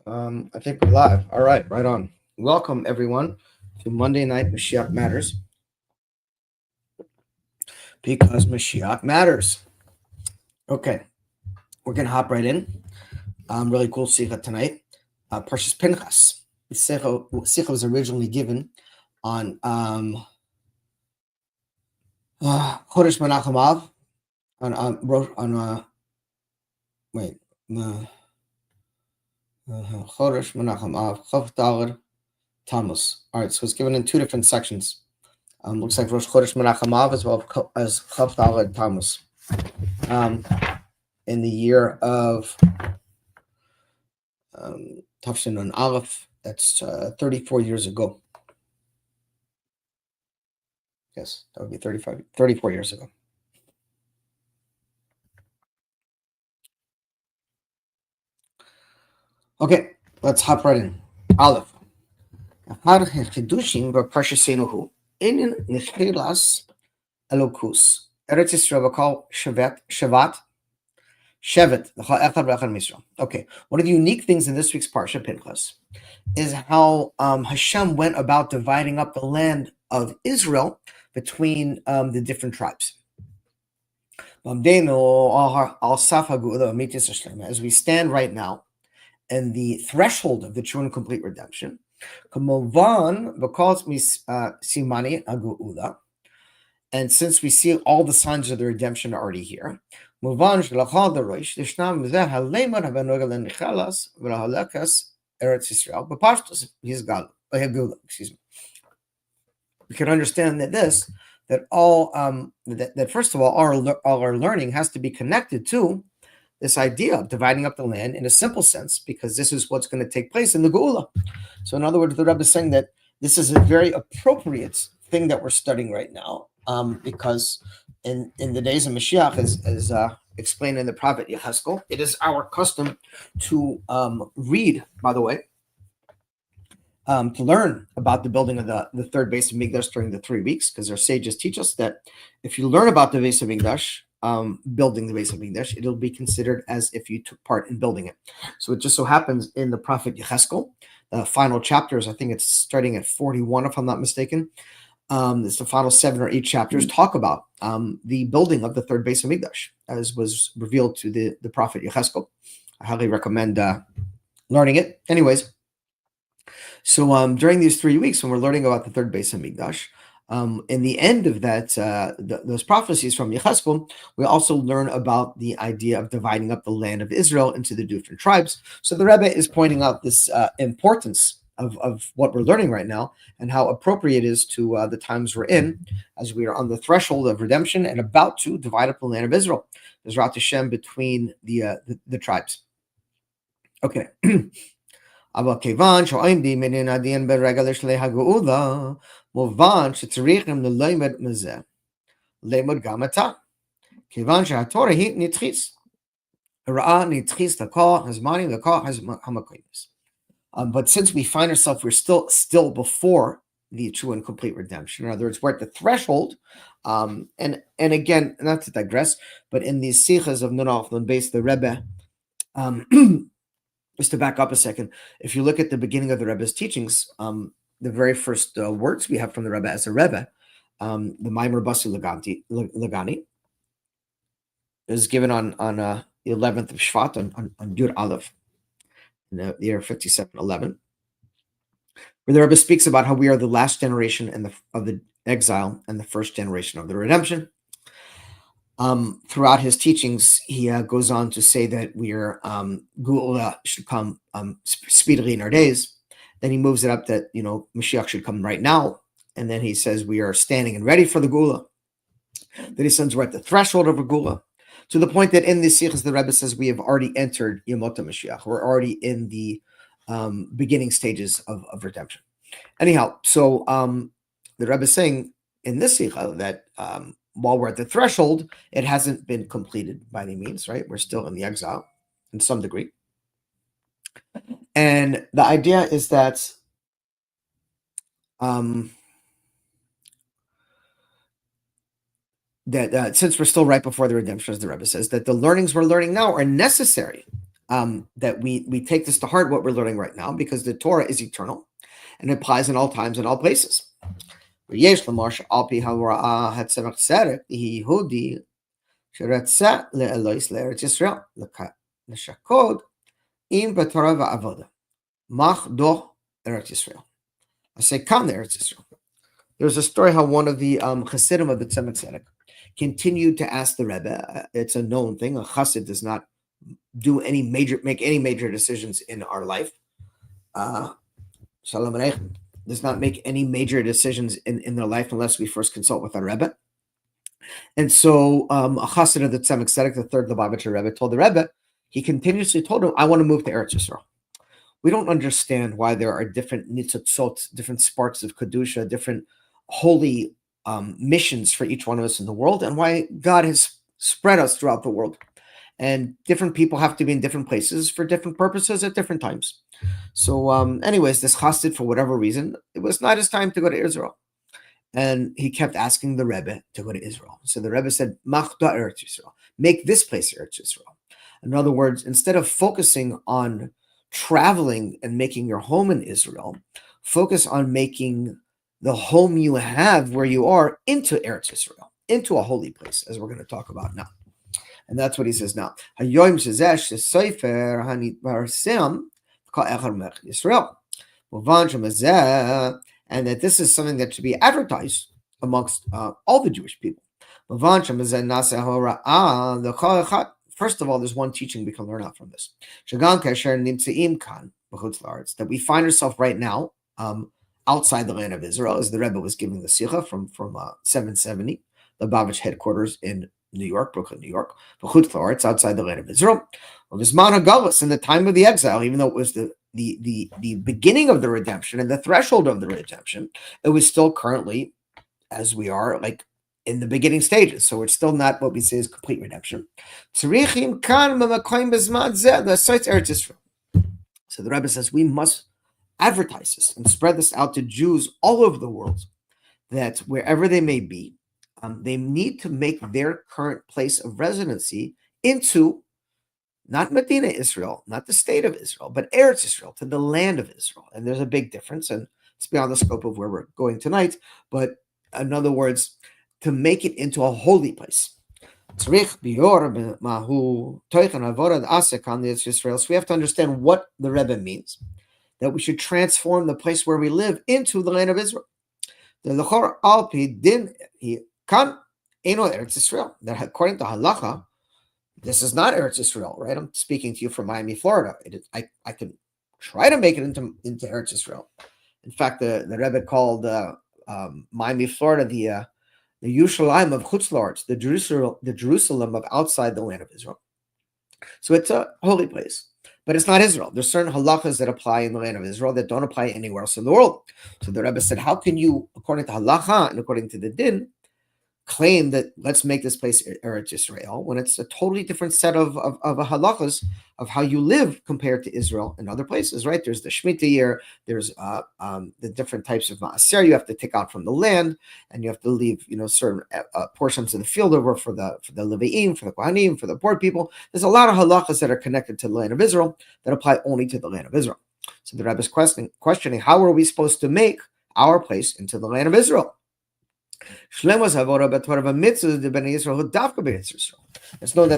I think we're live. All right, right on. Welcome everyone to Monday Night Moshiach Matters, because Moshiach matters. Okay, we're gonna hop right in. Really cool sikha tonight. Parshas Pinchas. The sikha was originally given on Chodesh Menachem Av on wait Chodesh Menachem Av Chav Daled Tammuz. All right, so it's given in two different sections. Looks like Rosh Chodesh Menachem Av as well as Chav Daled Tammuz. In the year of Tafshin and Aleph, that's 34 years ago. Yes, that would be 34 years ago. Okay, let's hop right in. Aleph. Ahar Chidushim b'Parshasenu Inin Nichilas Elokus Eretz Yisrael called Shevat. Okay, one of the unique things in this week's Parsha Pinchas is how Hashem went about dividing up the land of Israel between the different tribes. As we stand right now in the threshold of the true and complete redemption, and since we see all the signs of the redemption already here, Eretz Yisrael, excuse me. We can understand that first of all our learning has to be connected to this idea of dividing up the land in a simple sense, because this is what's going to take place in the Geula. So in other words, the Rebbe is saying that this is a very appropriate thing that we're studying right now, because in the days of Mashiach, as explained in the prophet Yecheskel, it is our custom to read, by the way, to learn about the building of the third base of Mikdash during the 3 weeks, because our sages teach us that if you learn about the base of Mikdash, building the base of Mikdash, it'll be considered as if you took part in building it. So it just so happens in the prophet Yecheskel, the final chapters, I think it's starting at 41, if I'm not mistaken. It's the final 7 or 8 chapters talk about the building of the third base of Mikdash, as was revealed to the prophet Yecheskel. I highly recommend learning it. Anyways, so during these 3 weeks, when we're learning about the third base of Mikdash, in the end of that, those prophecies from Yecheskel, we also learn about the idea of dividing up the land of Israel into the different tribes. So the Rebbe is pointing out this importance of what we're learning right now, and how appropriate it is to the times we're in, as we are on the threshold of redemption and about to divide up the land of Israel, Bezrat Hashem, between the tribes. Okay. אבל כיוון שעומדים מן הדין ברגע לשלי הגאולה, מובן שצריכים ללמד מזה. ללמוד גם עתה. כיוון שהתורה היא נצחית. הרעה נצחית לכל הזמנים, לכל המקומות. But since we find ourselves, we're still before the true and complete redemption. In other words, we're at the threshold. And again, not to digress, but in these sichas of Nun Aleph Nun Beis, the Rebbe, just to back up a second, if you look at the beginning of the Rebbe's teachings, the very first words we have from the Rebbe as a Rebbe, the Maimer Basi Lagani, is given on the 11th of Shvat, on Yud Aleph, in the year 5711, where the Rebbe speaks about how we are the last generation of the exile and the first generation of the redemption. Throughout his teachings, he goes on to say that we are Geula should come speedily in our days. Then he moves it up that Mashiach should come right now, and then he says we are standing and ready for the Geula. Then he says we're at the threshold of a Geula, to the point that in this Sichos the Rebbe says we have already entered Yemot Mashiach. We're already in the beginning stages of redemption. Anyhow, so the Rebbe is saying in this Sicha that while we're at the threshold, it hasn't been completed by any means, right? We're still in the exile in some degree. And the idea is that since we're still right before the redemption, as the Rebbe says, that the learnings we're learning now are necessary that we take this to heart, what we're learning right now, because the Torah is eternal and it applies in all times and all places. ויש לומר שעל פי ההוראה הצמח צדק יהודי שרצה לאלוהיס לארץ ישראל לשקוד עם בתורה ועבודה מחדו Eretz Yisrael. I say, come to Eretz Yisrael. There's a story how one of the Hasidim of the Tzemach Tzedek continued to ask the Rebbe. It's a known thing. A Chassid does not make any major decisions in our life. Shalom Aleichem does not make any major decisions in their life unless we first consult with our Rebbe. And so a Chassid of the Tzemach Tzedek, the third Lubavitcher Rebbe, told the Rebbe, he continuously told him, I want to move to Eretz Yisrael. We don't understand why there are different nitzotzot, different sparks of Kedusha, different holy missions for each one of us in the world, and why God has spread us throughout the world. And different people have to be in different places for different purposes at different times. So anyways, this Chassid, for whatever reason, it was not his time to go to Israel. And he kept asking the Rebbe to go to Israel. So the Rebbe said, Machda Eretz Yisrael, make this place Eretz Yisrael. In other words, instead of focusing on traveling and making your home in Israel, focus on making the home you have where you are into Eretz Yisrael, into a holy place, as we're going to talk about now. And that's what he says now. And that this is something that should be advertised amongst all the Jewish people. First of all, there's one teaching we can learn out from this. That we find ourselves right now outside the land of Israel, as the Rebbe was giving the Sikha from 770, the Babich headquarters in New York, Brooklyn, New York. It's outside the land of Israel. In the time of the exile, even though it was the beginning of the redemption and the threshold of the redemption, it was still currently, as we are, like in the beginning stages. So it's still not what we say is complete redemption. So the Rebbe says we must advertise this and spread this out to Jews all over the world, that wherever they may be, they need to make their current place of residency into not Medina Israel, not the state of Israel, but Eretz Israel, to the land of Israel. And there's a big difference, and it's beyond the scope of where we're going tonight. But in other words, to make it into a holy place. So we have to understand what the Rebbe means, that we should transform the place where we live into the land of Israel. That according to halacha, this is not Eretz Israel, right? I'm speaking to you from Miami, Florida. I can try to make it into Eretz Israel. In fact, the Rebbe called Miami, Florida, the Yerushalayim of Chutz La'aretz, the Jerusalem of outside the land of Israel. So it's a holy place, but it's not Israel. There's certain halachas that apply in the land of Israel that don't apply anywhere else in the world. So the Rebbe said, how can you, according to halacha and according to the din, claim that let's make this place Eretz Israel when it's a totally different set of halachas of how you live compared to Israel and other places, right? There's the Shemitah year, there's the different types of maaser you have to take out from the land, and you have to leave, certain portions of the field over for the Levi'im, for the Kohanim, for the poor people. There's a lot of halachas that are connected to the land of Israel that apply only to the land of Israel. So the Rebbe is questioning how are we supposed to make our place into the land of Israel? It's known that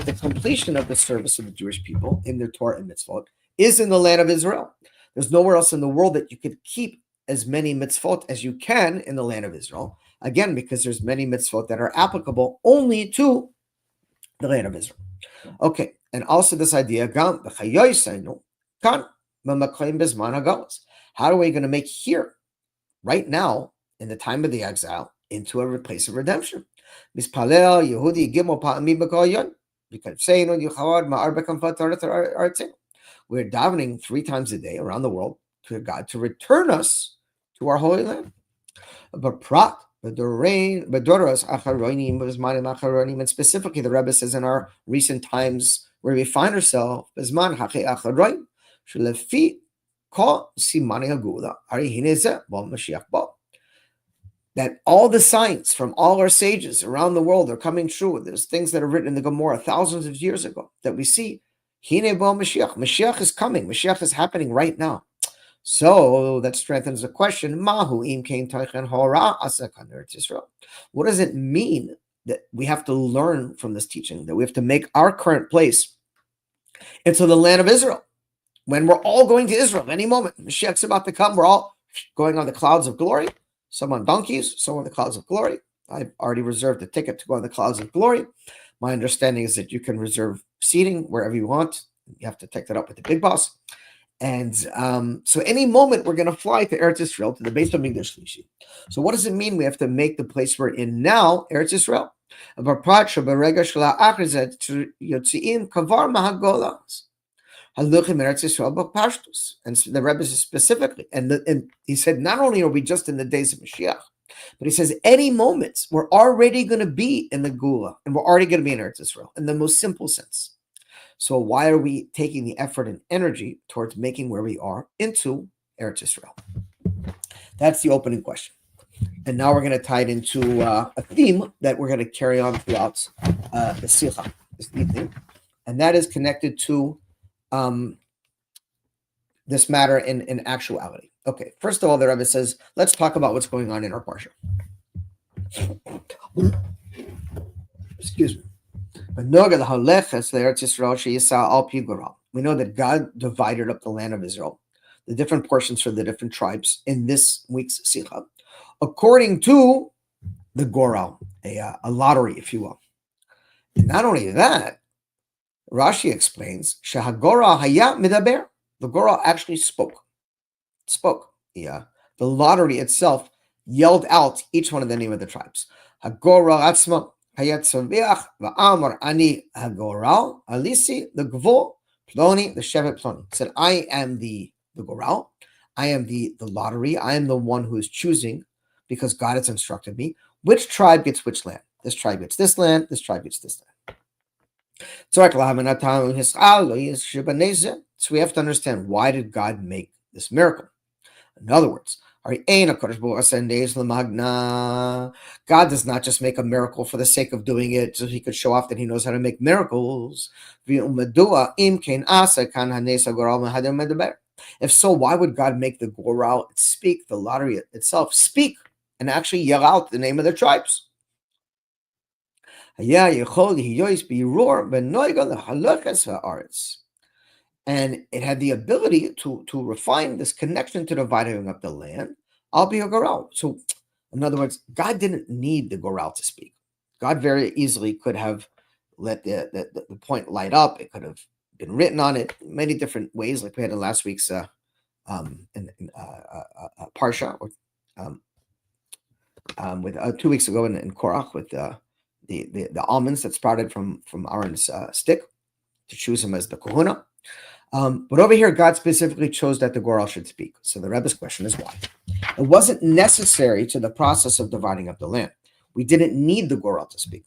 the completion of the service of the Jewish people in their Torah and mitzvot is in the land of Israel. There's nowhere else in the world that you could keep as many mitzvot as you can in the land of Israel. Again, because there's many mitzvot that are applicable only to the land of Israel. Okay, and also this idea, how are we going to make here, right now, in the time of the exile, into a place of redemption? We're davening 3 times a day around the world to God to return us to our holy land. And specifically, the Rebbe says in our recent times where we find ourselves, that all the signs from all our sages around the world are coming true. There's things that are written in the Gemara thousands of years ago that we see Hine bo Mashiach. Mashiach is coming. Mashiach is happening right now. So that strengthens the question, Mahu im kain taichen hora asakan Eretz Yisrael. What does it mean that we have to learn from this teaching, that we have to make our current place into the land of Israel? When we're all going to Israel any moment, Mashiach's about to come, we're all going on the clouds of glory, some on donkeys, some on the clouds of glory. I've already reserved a ticket to go on the clouds of glory. My understanding is that you can reserve seating wherever you want. You have to take that up with the big boss. And so any moment we're going to fly to Eretz Yisrael, to the base of Migdash Shlishi. So what does it mean? We have to make the place we're in now Eretz Yisrael. And the Rebbe says specifically, and he said, not only are we just in the days of Mashiach, but he says any moments we're already going to be in the Gula, and we're already going to be in Eretz Yisrael in the most simple sense. So why are we taking the effort and energy towards making where we are into Eretz Yisrael? That's the opening question. And now we're going to tie it into a theme that we're going to carry on throughout the Sikha this evening. And that is connected to this matter in actuality. Okay, first of all, the Rebbe says, let's talk about what's going on in our parsha. Excuse me. We know that God divided up the land of Israel, the different portions for the different tribes in this week's Sikha, according to the Goral, a lottery, if you will. And not only that, Rashi explains, Shahagora haya midaber. The Goral actually spoke. Yeah. The lottery itself yelled out each one of the name of the tribes. Hagora atzma. Va'amar ani hagoral alisi the gvul ploni the shevet ploni. Said, I am the goral, I am the lottery, I am the one who is choosing because God has instructed me which tribe gets which land. This tribe gets this land, this tribe gets this land. So we have to understand, why did God make this miracle? In other words, God does not just make a miracle for the sake of doing it so he could show off that he knows how to make miracles. If so, why would God make the Goral speak, the lottery itself speak, and actually yell out the name of the tribes? And it had the ability to refine this connection to dividing up the land. I'll be a Goral. So, in other words, God didn't need the Goral to speak. God very easily could have let the point light up. It could have been written on it many different ways, like we had in last week's Parsha, or with 2 weeks ago in Korach, with the almonds that sprouted from Aaron's stick to choose him as the Kohuna. But over here, God specifically chose that the Goral should speak. So the Rebbe's question is why? It wasn't necessary to the process of dividing up the land. We didn't need the Goral to speak.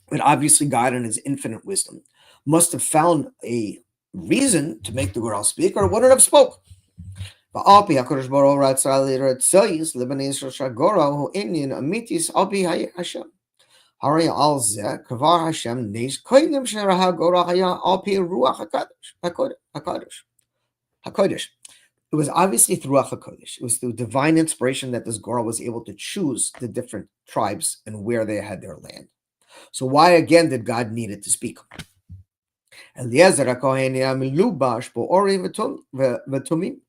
But obviously, God, in his infinite wisdom, must have found a reason to make the Goral speak, or it wouldn't have spoke. הרי על זה כבר השם נס קודם שראה הגורל היה על פי רוח הקודש. It was obviously through Ruach HaKodesh. It was through divine inspiration that this Goral was able to choose the different tribes and where they had their land. So why again did God need it to speak? Eliezer HaKohen היה מלובש באורי ותומים,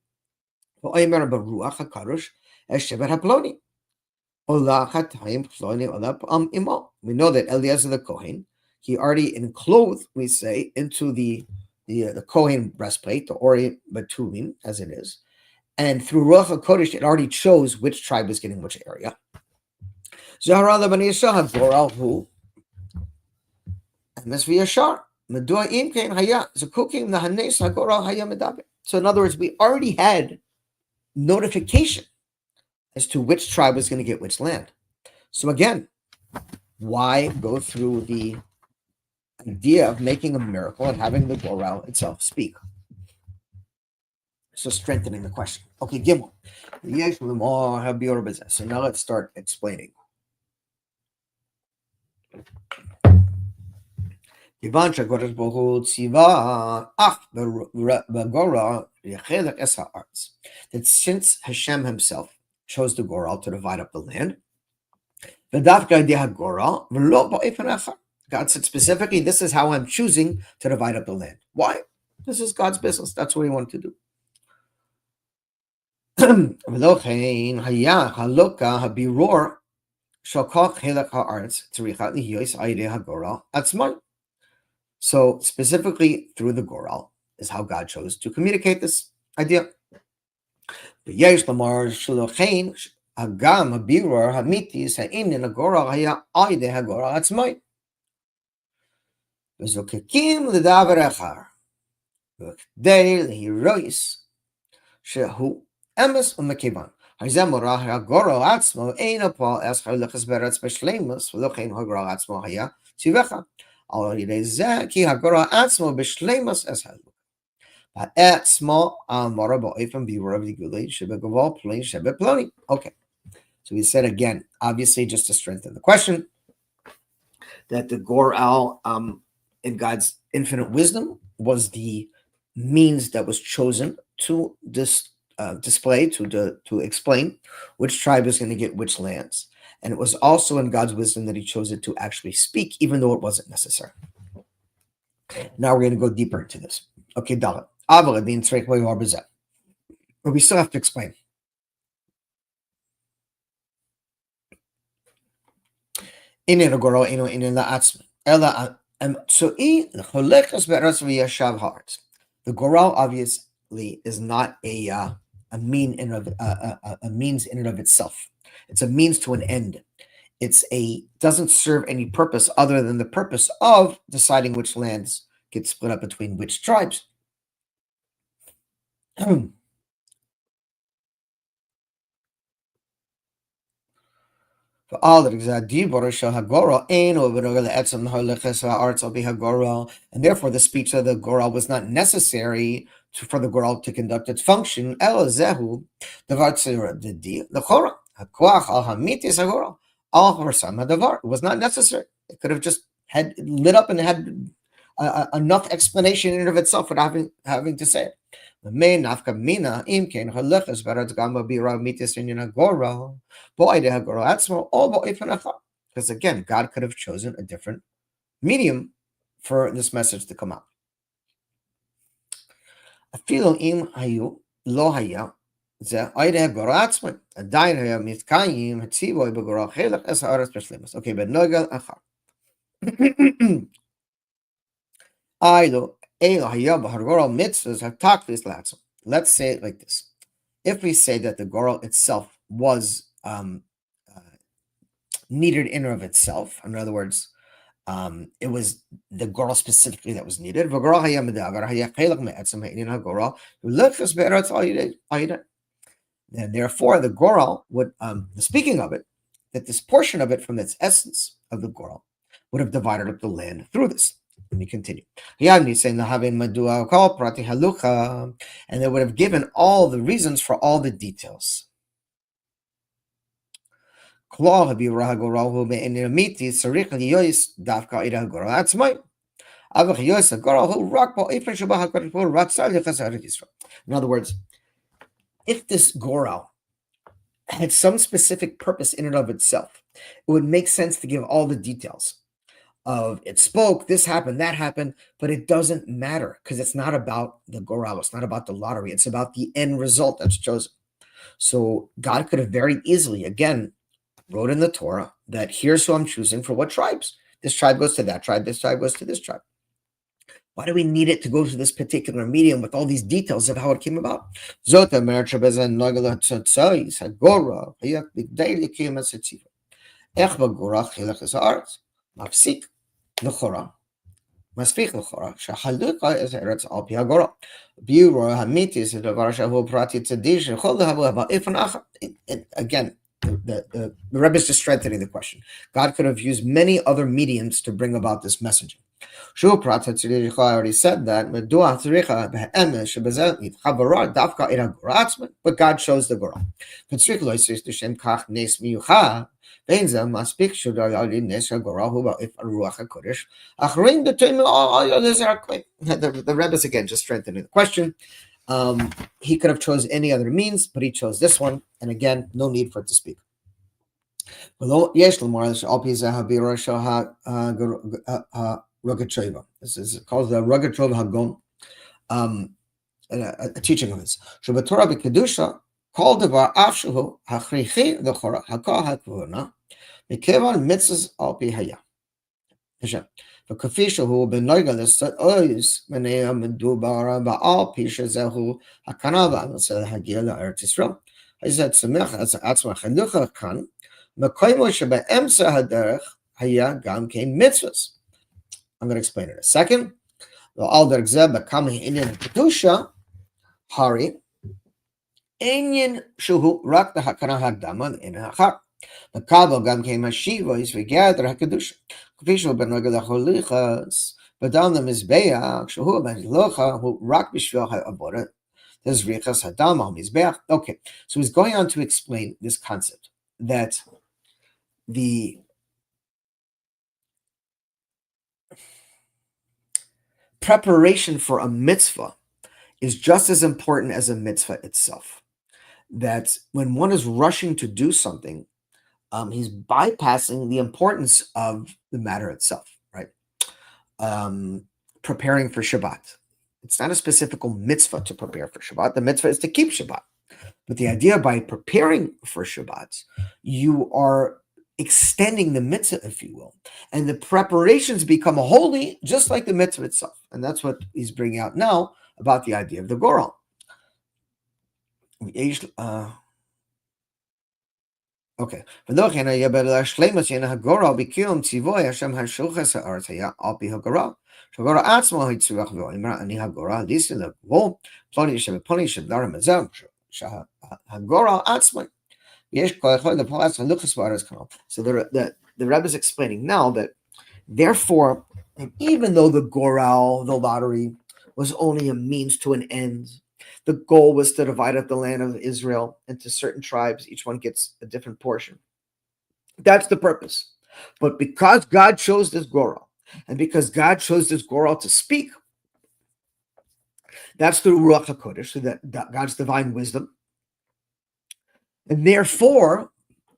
ואומר ברוח הקדוש השבט הפלוני. We know that Eliezer the Kohen, he already enclosed, we say, into the Kohen breastplate, the Ori Batumim, as it is, and through Ruach HaKodesh, it already chose which tribe was getting which area. Zahara the Bani Yisrael Goral who, and this v'yashar Medua imkein haya zakukim nahanes hagoral haya medaber. So in other words, we already had notification as to which tribe was going to get which land. So again, why go through the idea of making a miracle and having the Goral itself speak? So strengthening the question. Okay, Gimel. So now let's start explaining. כיוון שהקדוש ברוך הוא ציווה אך בגורל לחלק את הארץ. That since Hashem himself chose the Goral to divide up the land, ודווקא על ידי הגורל ולא באופן אחר. God said specifically, this is how I'm choosing to divide up the land. Why? This is God's business. That's what he wanted to do. ולא כן היה חלוקה הבירור של כל חלק הארץ צריכה להיות על ידי הגורל עצמו. So specifically through the Goral is how God chose to communicate this idea. ויש לומר שלא כן גם הבירור האמיתי העניין הגורל היה על ידי הגורל עצמו. וזוקקים לדבר אחר, וכדי להירוס שהוא אמס ומכיוון. הרי מורה הגורל עצמו אין הפועל אז חלקס בארץ בשלימוס, ולא כן הגורל עצמו היה ציווך. על ידי זה כי הגורל עצמו בשלימוס אז חלק. העצמו אמרה באופן בירור וגילוי שבגבול פלוני שבפלוני. Okay. So we said again, obviously just to strengthen the question, that the Goral in God's infinite wisdom was the means that was chosen to display, to explain which tribe is going to get which lands. And it was also in God's wisdom that he chose it to actually speak, even though it wasn't necessary. Now we're going to go deeper into this. Okay, Dalit. But we still have to explain. The Goral obviously is not a means in and of itself. It's a means to an end. Doesn't serve any purpose other than the purpose of deciding which lands get split up between which tribes. And therefore the speech of the Goral was not necessary for the Goral to conduct its function. It was not necessary. It could have just had lit up and had enough explanation in and of itself without having to say it. Because again, God could have chosen a different medium for this message to come out. Okay, but let's say it like this. If we say that the Goral itself was needed in and of itself, in other words, it was the Goral specifically that was needed. And therefore, the Goral would, speaking of it, that this portion of it from its essence of the Goral would have divided up the land through this. Let me continue. And they would have given all the reasons for all the details. Now, the in other words, if this Goral had some specific purpose in and of itself, it would make sense to give all the details of it spoke, this happened, that happened, but it doesn't matter because it's not about the Goral, it's not about the lottery, it's about the end result that's chosen. So God could have very easily, again, wrote in the Torah that here's who I'm choosing for what tribes. This tribe goes to that tribe, this tribe goes to this tribe. Why do we need it to go to this particular medium with all these details of how it came about? מספיק לכאורה שהחלוקה את הארץ על פי הגורל. ביאור האמיתי זה דבר שהוא פרטי צדי שיכול להבוא באופן אחר. Again, the Rebbe is just strengthening the question. God could have used many other mediums to bring about this messaging. שהוא פרטי צדי שיכול already said that, מדוע צריכה בהאמש שבזה נתחברה דווקא את הגורל עצמו, but God chose the גורל. וצריך להוסיף לשם כך נס מיוחד, בין זה מספיק שדרלי נס הגורל הוא באף רוח הקודש, אחרים דתיים the Rebbe's again just strengthening the question. He could have chose any other means, but he chose this one, and again, no need for it to speak. This is called the Rugatrova Hagon, a teaching of his. Shabbatorah b'kedusha called the afshuhu hachrichi v'chora hakah hakvuna mikevan mitzvahs al pi haya. וכפי שהוא בנוגע לסעויס מניע מדובר בעל פי שזהו הכנה והנושא להגיע לארץ ישראל. אז תסמך עצמך חינוך כאן, מקומו שבאמצע הדרך היה גם כן מצווס. I'm going to explain it in a second. ועל דרך זה בכמה עניין הקדושה, הרי עניין שהוא רק להכנה הקדמה לעניין האחר. מקבל גם כן השיבויס וגדר הקדושה. כפי שהוא בנוגע לחוליכס, בדם למזבח, שהוא בהלוכה, הוא רק בשביל העבודה, תזריחס הדם על מזבח. Okay, so he's going on to explain this concept, that the preparation for a mitzvah is just as important as a mitzvah itself. That when one is rushing to do something, he's bypassing the importance of the matter itself, right? Preparing for Shabbat. It's not a specific mitzvah to prepare for Shabbat. The mitzvah is to keep Shabbat. But the idea by preparing for Shabbat, you are extending the mitzvah, if you will. And the preparations become holy, just like the mitzvah itself. And that's what he's bringing out now about the idea of the Goral. Okay. So the Rebbe is explaining now that therefore, even though the Goral, the lottery, was only a means to an end, the goal was to divide up the land of Israel into certain tribes. Each one gets a different portion. That's the purpose. But because God chose this Goral, and because God chose this Goral to speak, that's through Ruach HaKodesh, so that God's divine wisdom. And therefore,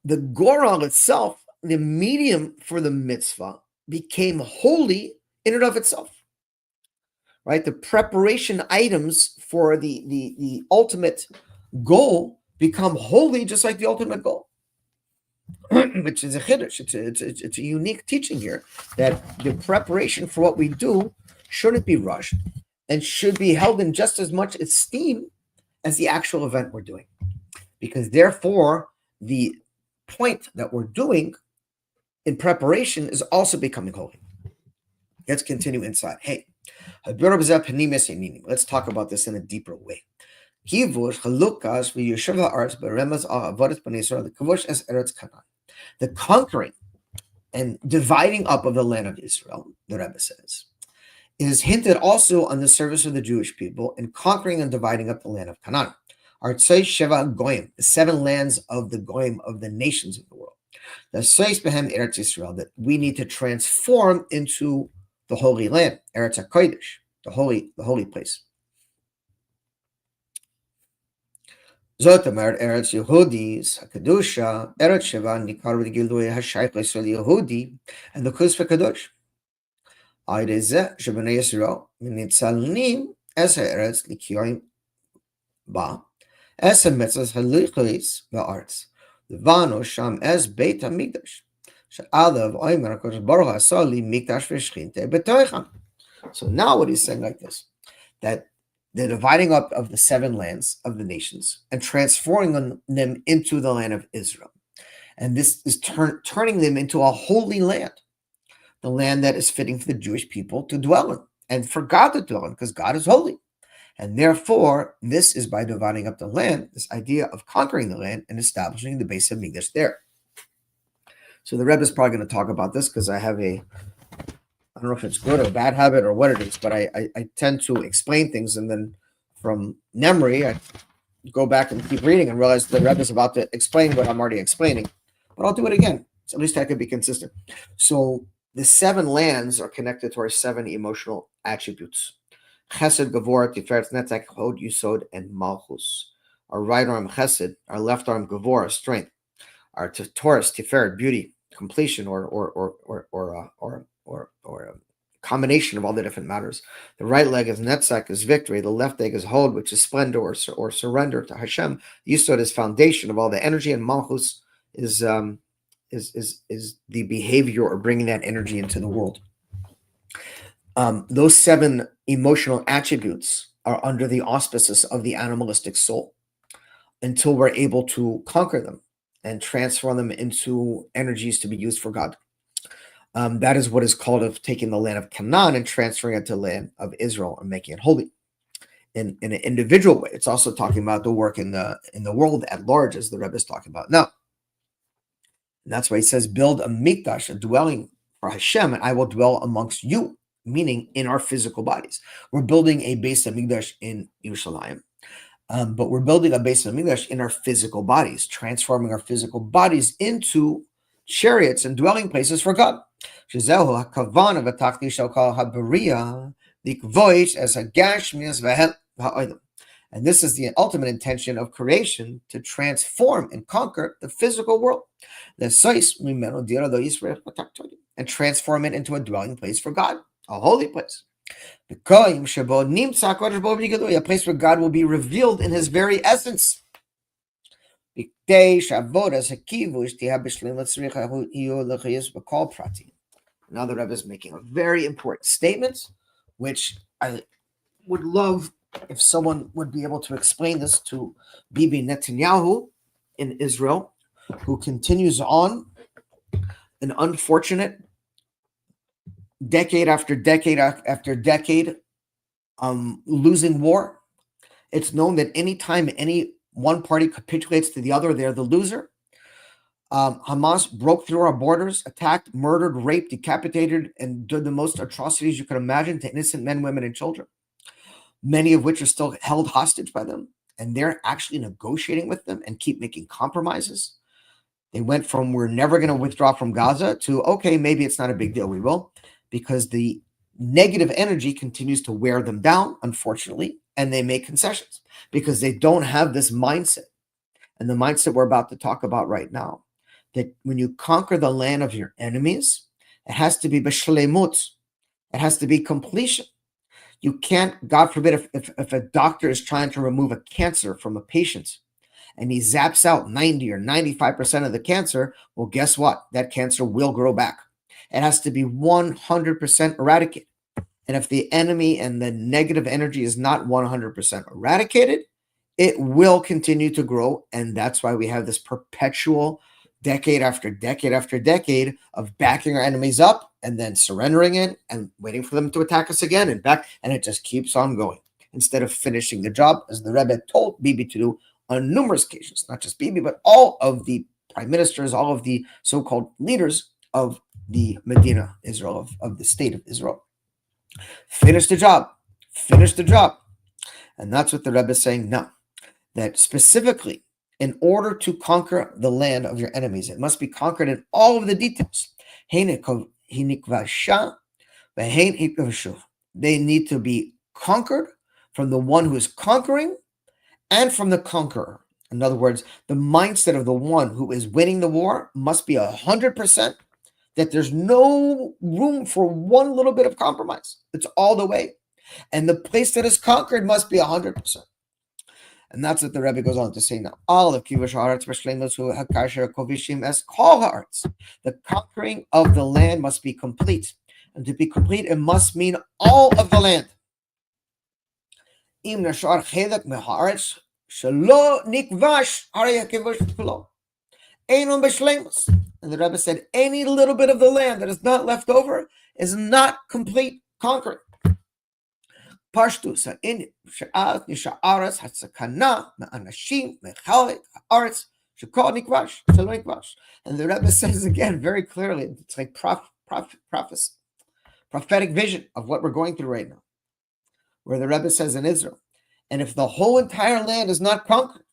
the Goral itself, the medium for the mitzvah, became holy in and of itself. Right? The preparation items for the ultimate goal become holy, just like the ultimate goal, which is a chiddush. It's a unique teaching here, that the preparation for what we do shouldn't be rushed and should be held in just as much esteem as the actual event we're doing, because therefore the point that we're doing in preparation is also becoming holy. Let's continue inside. Hey, let's talk about this in a deeper way. The conquering and dividing up of the land of Israel, the Rebbe says, is hinted also on the service of the Jewish people in conquering and dividing up the land of Canaan. The 7 lands of the Goyim, of the nations of the world. That we need to transform into the Holy Land, Eretz HaKodesh, the holy place. Zot Amar Eretz Yehudis, HaKadusha, Eretz Sheva, Nikar V'Gilui HaShaykh L'Yisrael Yehudi, and the Kus VeKadosh. Aydezeh Shebnei Yisrael Minitzalnim Es HaEretz L'Kiyoim Ba, Es HaMetzos HaLichlis Ba'artz, Levano Sham Es Beit HaMikdash. So now what he's saying like this, that the dividing up of the 7 lands of the nations and transforming them into the land of Israel. And this is turning them into a holy land, the land that is fitting for the Jewish people to dwell in and for God to dwell in, because God is holy. And therefore, this is by dividing up the land, this idea of conquering the land and establishing the base of Mikdash there. So the Rebbe is probably going to talk about this, because I have I don't know if it's good or a bad habit or what it is, but I tend to explain things, and then from memory, I go back and keep reading and realize the Rebbe is about to explain what I'm already explaining. But I'll do it again, So at least I could be consistent. So the 7 lands are connected to our 7 emotional attributes. Chesed, Gavor, Tiferet, Netzach, Hod, Yisod, and Malchus. Our right arm, Chesed, our left arm, Gavor, strength. Our Taurus, Tiferet, beauty, completion, or a combination of all the different matters. The right leg is Netzach, is victory. The left leg is Hod, which is splendor or surrender to Hashem. Yisod is foundation of all the energy, and Malchus is the behavior or bringing that energy into the world. Those 7 emotional attributes are under the auspices of the animalistic soul until we're able to conquer them and transform them into energies to be used for God. That is what is called of taking the land of Canaan and transferring it to the land of Israel and making it holy in an individual way. It's also talking about the work in the world at large, as the Rebbe is talking about now. And that's why he says, build a mikdash, a dwelling for Hashem, and I will dwell amongst you, meaning in our physical bodies. We're building a base of mikdash in Yerushalayim, but we're building a base of mikdash in our physical bodies, transforming our physical bodies into chariots and dwelling places for God. And this is the ultimate intention of creation, to transform and conquer the physical world. And transform it into a dwelling place for God, a holy place. A place where God will be revealed in his very essence. Now the Rebbe is making a very important statement, which I would love if someone would be able to explain this to Bibi Netanyahu in Israel, who continues on an unfortunate decade after decade after decade losing war. It's known that anytime any one party capitulates to the other, they're the loser. Hamas broke through our borders, attacked, murdered, raped, decapitated, and did the most atrocities you could imagine to innocent men, women, and children, many of which are still held hostage by them. And they're actually negotiating with them and keep making compromises. They went from, we're never going to withdraw from Gaza, to, okay, maybe it's not a big deal, we will, because the negative energy continues to wear them down, unfortunately, and they make concessions because they don't have this mindset. And the mindset we're about to talk about right now, that when you conquer the land of your enemies, it has to be b'shleimut. It has to be completion. You can't, God forbid, if a doctor is trying to remove a cancer from a patient and he zaps out 90 or 95% of the cancer, well, guess what? That cancer will grow back. It has to be 100% eradicated. And if the enemy and the negative energy is not 100% eradicated, it will continue to grow. And that's why we have this perpetual decade after decade after decade of backing our enemies up and then surrendering in and waiting for them to attack us again and back. And it just keeps on going instead of finishing the job, as the Rebbe told Bibi to do on numerous occasions, not just Bibi, but all of the prime ministers, all of the so-called leaders of the Medina, Israel, of the state of Israel. Finish the job. Finish the job. And that's what the Rebbe is saying now, that specifically, in order to conquer the land of your enemies, it must be conquered in all of the details. They need to be conquered from the one who is conquering and from the conqueror. In other words, the mindset of the one who is winning the war must be 100%, that there's no room for one little bit of compromise. It's all the way. And the place that is conquered must be 100%. And that's what the Rebbe goes on to say now. All of Kivush Haaretz v'shleimus hu hakasher kovishim es kol haaretz. The conquering of the land must be complete. And to be complete, it must mean all of the land. Im nashar chelek mehaaretz shelo nikvash harei hakivush kulo. Einon b'shleimus. And the Rebbe said, any little bit of the land that is not left over is not complete conquering. Pashtus ha'in she'at nisha'aretz hatzakana me'anashim mechalek ha'aretz she'kol nikvash shelo nikvash. And the Rebbe says again very clearly, it's like prophecy, prophetic vision of what we're going through right now, where the Rebbe says in Israel, and if the whole entire land is not conquered,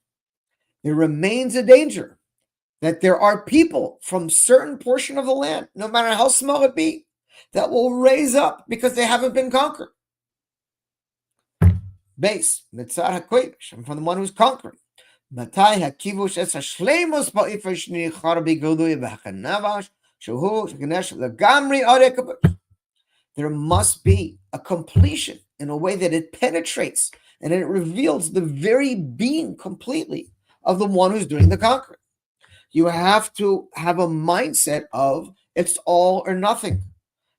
there remains a danger that there are people from certain portion of the land, no matter how small it be, that will raise up because they haven't been conquered. Base, mitzvah hakodesh, and from the one who's conquering. Matai hakivush es hashleimus ba'ifish nichar b'gilui b'hakanavash shehu shekanesh legamri arekabush. There must be a completion in a way that it penetrates and it reveals the very being completely of the one who's doing the conquering. You have to have a mindset of it's all or nothing.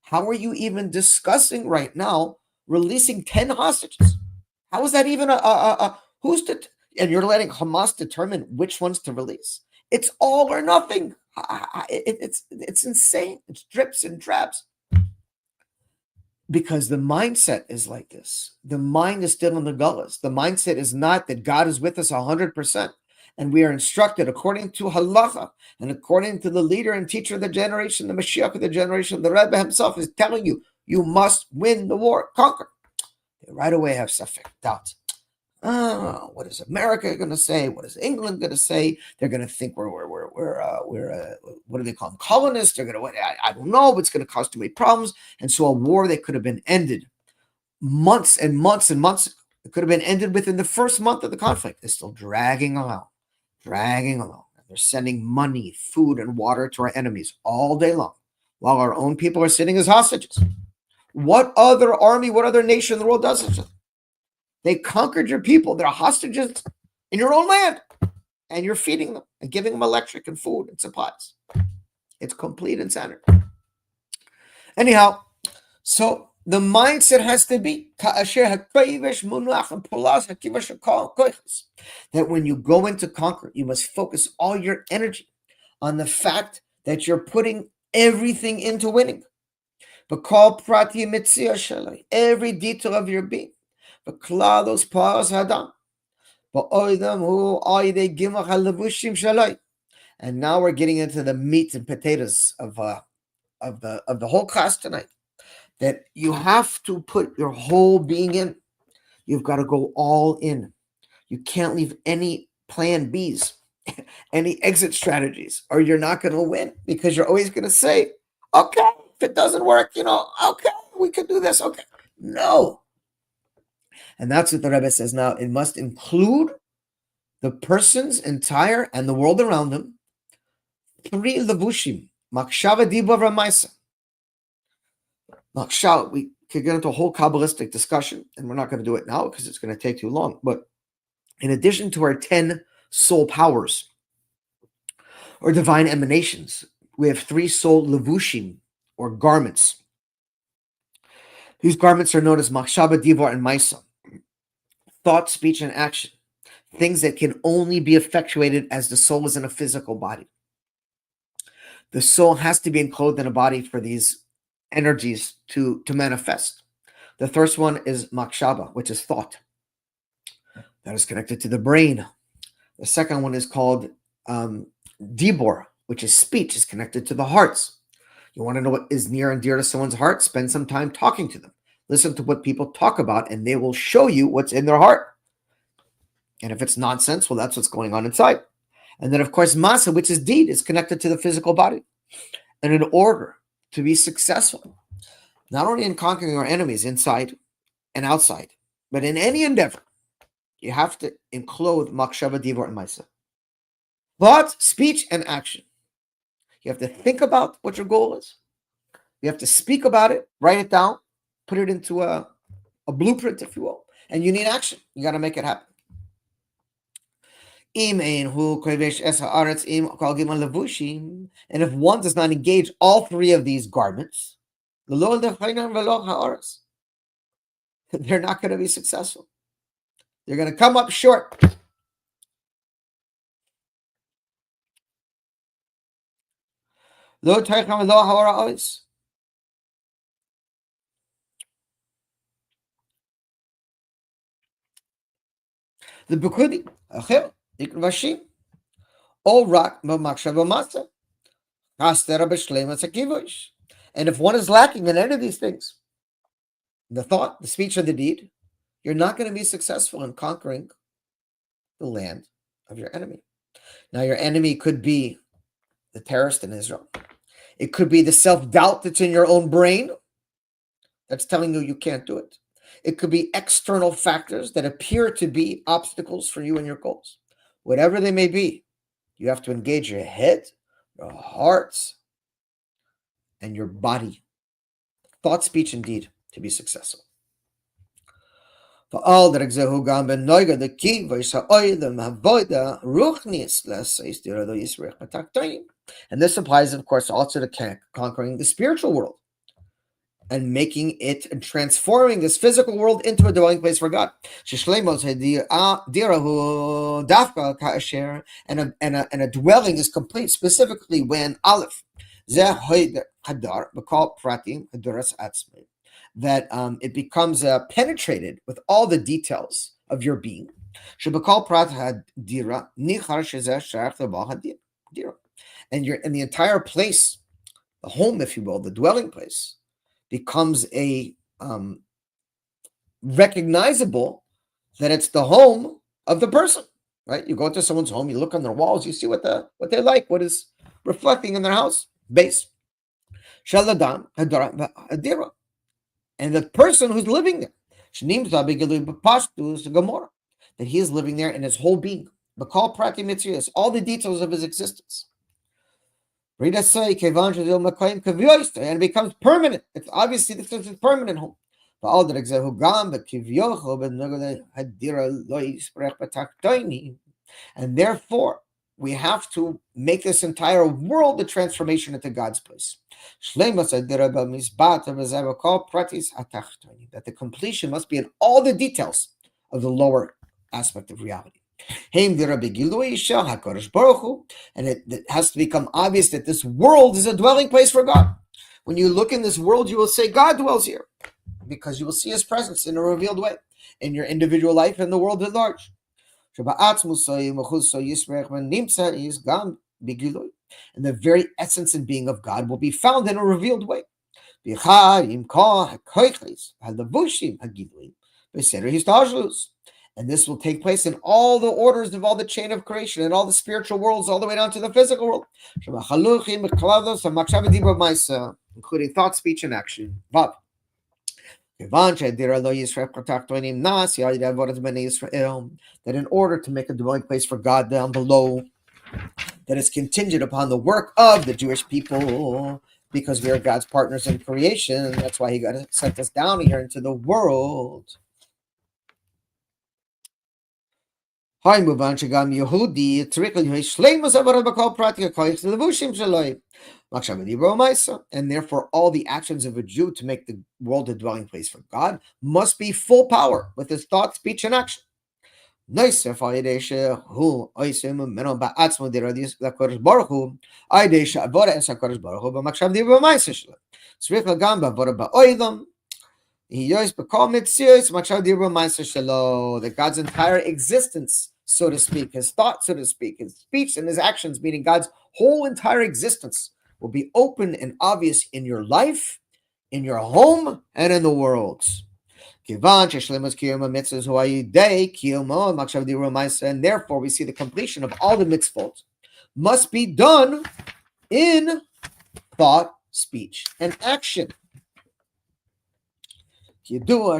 How are you even discussing right now releasing 10 hostages? How is that even who's to, and you're letting Hamas determine which ones to release? It's all or nothing. It's insane. It's drips and drabs. Because the mindset is like this. The mind is still in the gullahs. The mindset is not that God is with us 100%. And we are instructed according to halacha and according to the leader and teacher of the generation, the Moshiach of the generation, the Rebbe himself is telling you, you must win the war, conquer. They right away have safek, doubt. Oh, what is America going to say? What is England going to say? They're going to think we're what do they call them? Colonists. They're going to, I don't know, but it's going to cause too many problems. And so a war that could have been ended months and months and months, it could have been ended within the first month of the conflict. It's still dragging along. They're sending money, food, and water to our enemies all day long, while our own people are sitting as hostages. What other army, what other nation in the world does this? They conquered your people. They're hostages in your own land, and you're feeding them and giving them electric and food and supplies. It's complete insanity. Anyhow, so the mindset has to be that when you go into conquer, you must focus all your energy on the fact that you're putting everything into winning. But call prati mitzia shalai, every detail of your being. But klados paras hadam. But oidam hu oide gimach halavushim shalai. And now we're getting into the meat and potatoes of the whole class tonight. That you have to put your whole being in. You've got to go all in. You can't leave any plan Bs, any exit strategies, or you're not going to win, because you're always going to say, okay, if it doesn't work, okay, we could do this. Okay. No. And that's what the Rebbe says now. It must include the person's entire and the world around them. Three levushim, makshava dibur v'maisa. Makshava, we could get into a whole Kabbalistic discussion, and we're not going to do it now because it's going to take too long. But in addition to our 10 soul powers or divine emanations, we have 3 soul levushim, or garments. These garments are known as makshava, dibur, and maisa. Thought, speech, and action. Things that can only be effectuated as the soul is in a physical body. The soul has to be enclosed in a body for these energies to manifest. The first one is makshava, which is thought. That is connected to the brain. The second one is called dibur, which is speech, is connected to the hearts. You want to know what is near and dear to someone's heart? Spend some time talking to them. Listen to what people talk about, and they will show you what's in their heart. And if it's nonsense, well, that's what's going on inside. And then, of course, masa, which is deed, is connected to the physical body. And in order to be successful, not only in conquering our enemies inside and outside, but in any endeavor, you have to include makshava, dibur, and maisa. Thought, speech, and action. You have to think about what your goal is. You have to speak about it, write it down, put it into a blueprint, if you will. And you need action. You got to make it happen. And if one does not engage all 3 of these garments, they're not going to be successful. They're going to come up short. The Bukudi, Vashim, all rak makshava masa. And if one is lacking in any of these things, the thought, the speech, or the deed, you're not going to be successful in conquering the land of your enemy. Now, your enemy could be the terrorist in Israel. It could be the self-doubt that's in your own brain that's telling you can't do it. It could be external factors that appear to be obstacles for you and your goals. Whatever they may be, you have to engage your head, your heart, and your body, thought, speech, and deed, to be successful. And this applies, of course, also to conquering the spiritual world and making it and transforming this physical world into a dwelling place for God. And a dwelling is complete specifically when Aleph, that it becomes penetrated with all the details of your being. And the entire place, the home, if you will, the dwelling place, becomes a recognizable that it's the home of the person, right? You go into someone's home, you look on their walls, you see what they like, what is reflecting in their house base. And the person who's living there, that he is living there in his whole being, all the details of his existence. And it becomes permanent. It's obviously this is a permanent home. And therefore, we have to make this entire world a transformation into God's place. That the completion must be in all the details of the lower aspect of reality. And it has to become obvious that this world is a dwelling place for God. When you look in this world, you will say, God dwells here, because you will see his presence in a revealed way in your individual life and the world at large. And the very essence and being of God will be found in a revealed way. And this will take place in all the orders of all the chain of creation and all the spiritual worlds, all the way down to the physical world, including thought, speech, and action. That in order to make a dwelling place for God down below, that is contingent upon the work of the Jewish people, because we are God's partners in creation. That's why he got to sent us down here into the world. And therefore all the actions of a Jew to make the world a dwelling place for God must be full power with his thought, speech, and action. That God's entire existence, so to speak, his thought, so to speak, his speech and his actions, meaning God's whole entire existence, will be open and obvious in your life, in your home, and in the world. And therefore, we see the completion of all the mitzvot must be done in thought, speech, and action. And therefore,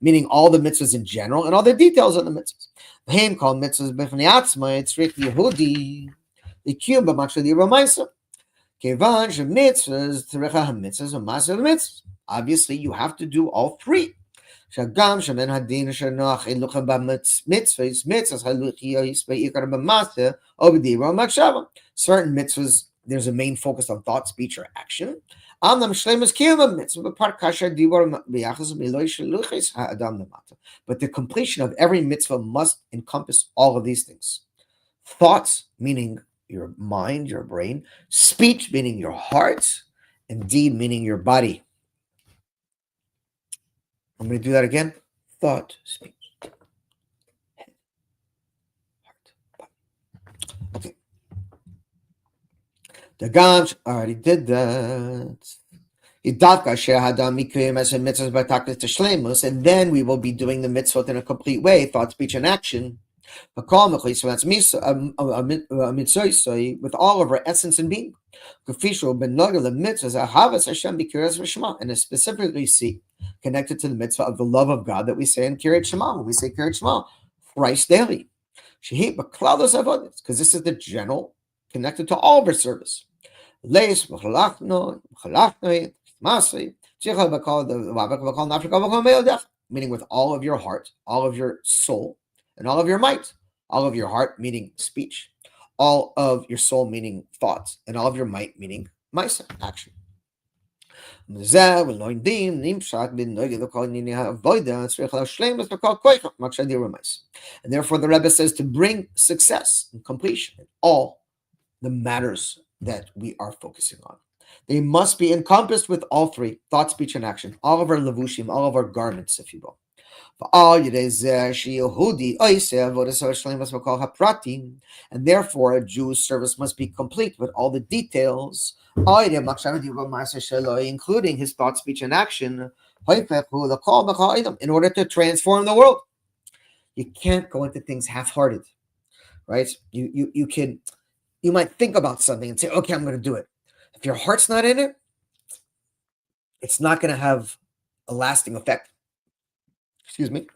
meaning all the mitzvahs in general and all the details of the mitzvahs. Obviously, you have to do all three. Certain mitzvahs, there's a main focus on thought, speech, or action. But the completion of every mitzvah must encompass all of these things. Thoughts, meaning your mind, your brain. Speech, meaning your heart. And deed, meaning your body. I'm going to do that again. Thought, speech, head, heart, body. Okay. The Gams already did that. Idavka shehadam mikuyim as a mitzvahs b'taklis teshlemus, and then we will be doing the mitzvot in a complete way, thought, speech, and action. So that's with all of our essence and being. And specifically see connected to the mitzvah of the love of God that we say in Kiryat Shema. When we say Kiryat Shema, thrice daily. Because this is the general connected to all of our service. Meaning with all of your heart, all of your soul, and all of your might. All of your heart meaning speech, all of your soul meaning thoughts, and all of your might meaning action. And therefore the Rebbe says to bring success and completion in all the matters that we are focusing on. They must be encompassed with all three, thought, speech, and action, all of our levushim, all of our garments, if you will. And therefore a Jew's service must be complete with all the details, including his thought, speech, and action, in order to transform the world. You can't go into things half-hearted, right? You might think about something and say, okay, I'm going to do it. If your heart's not in it, it's not going to have a lasting effect. Excuse me.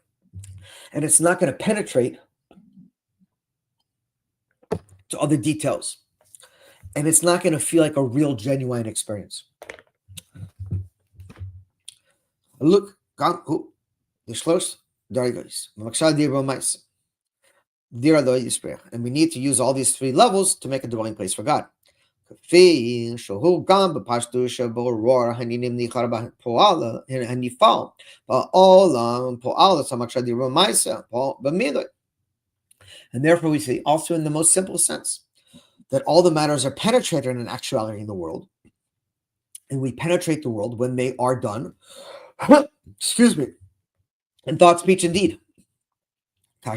And it's not going to penetrate to other details. And it's not going to feel like a real, genuine experience. Look, and we need to use all these three levels to make a dwelling place for God. Meaning and therefore we see also in the most simple sense that all the matters are penetrated in actuality in the world, and we penetrate the world when they are done excuse me, in thought, speech, and deed. And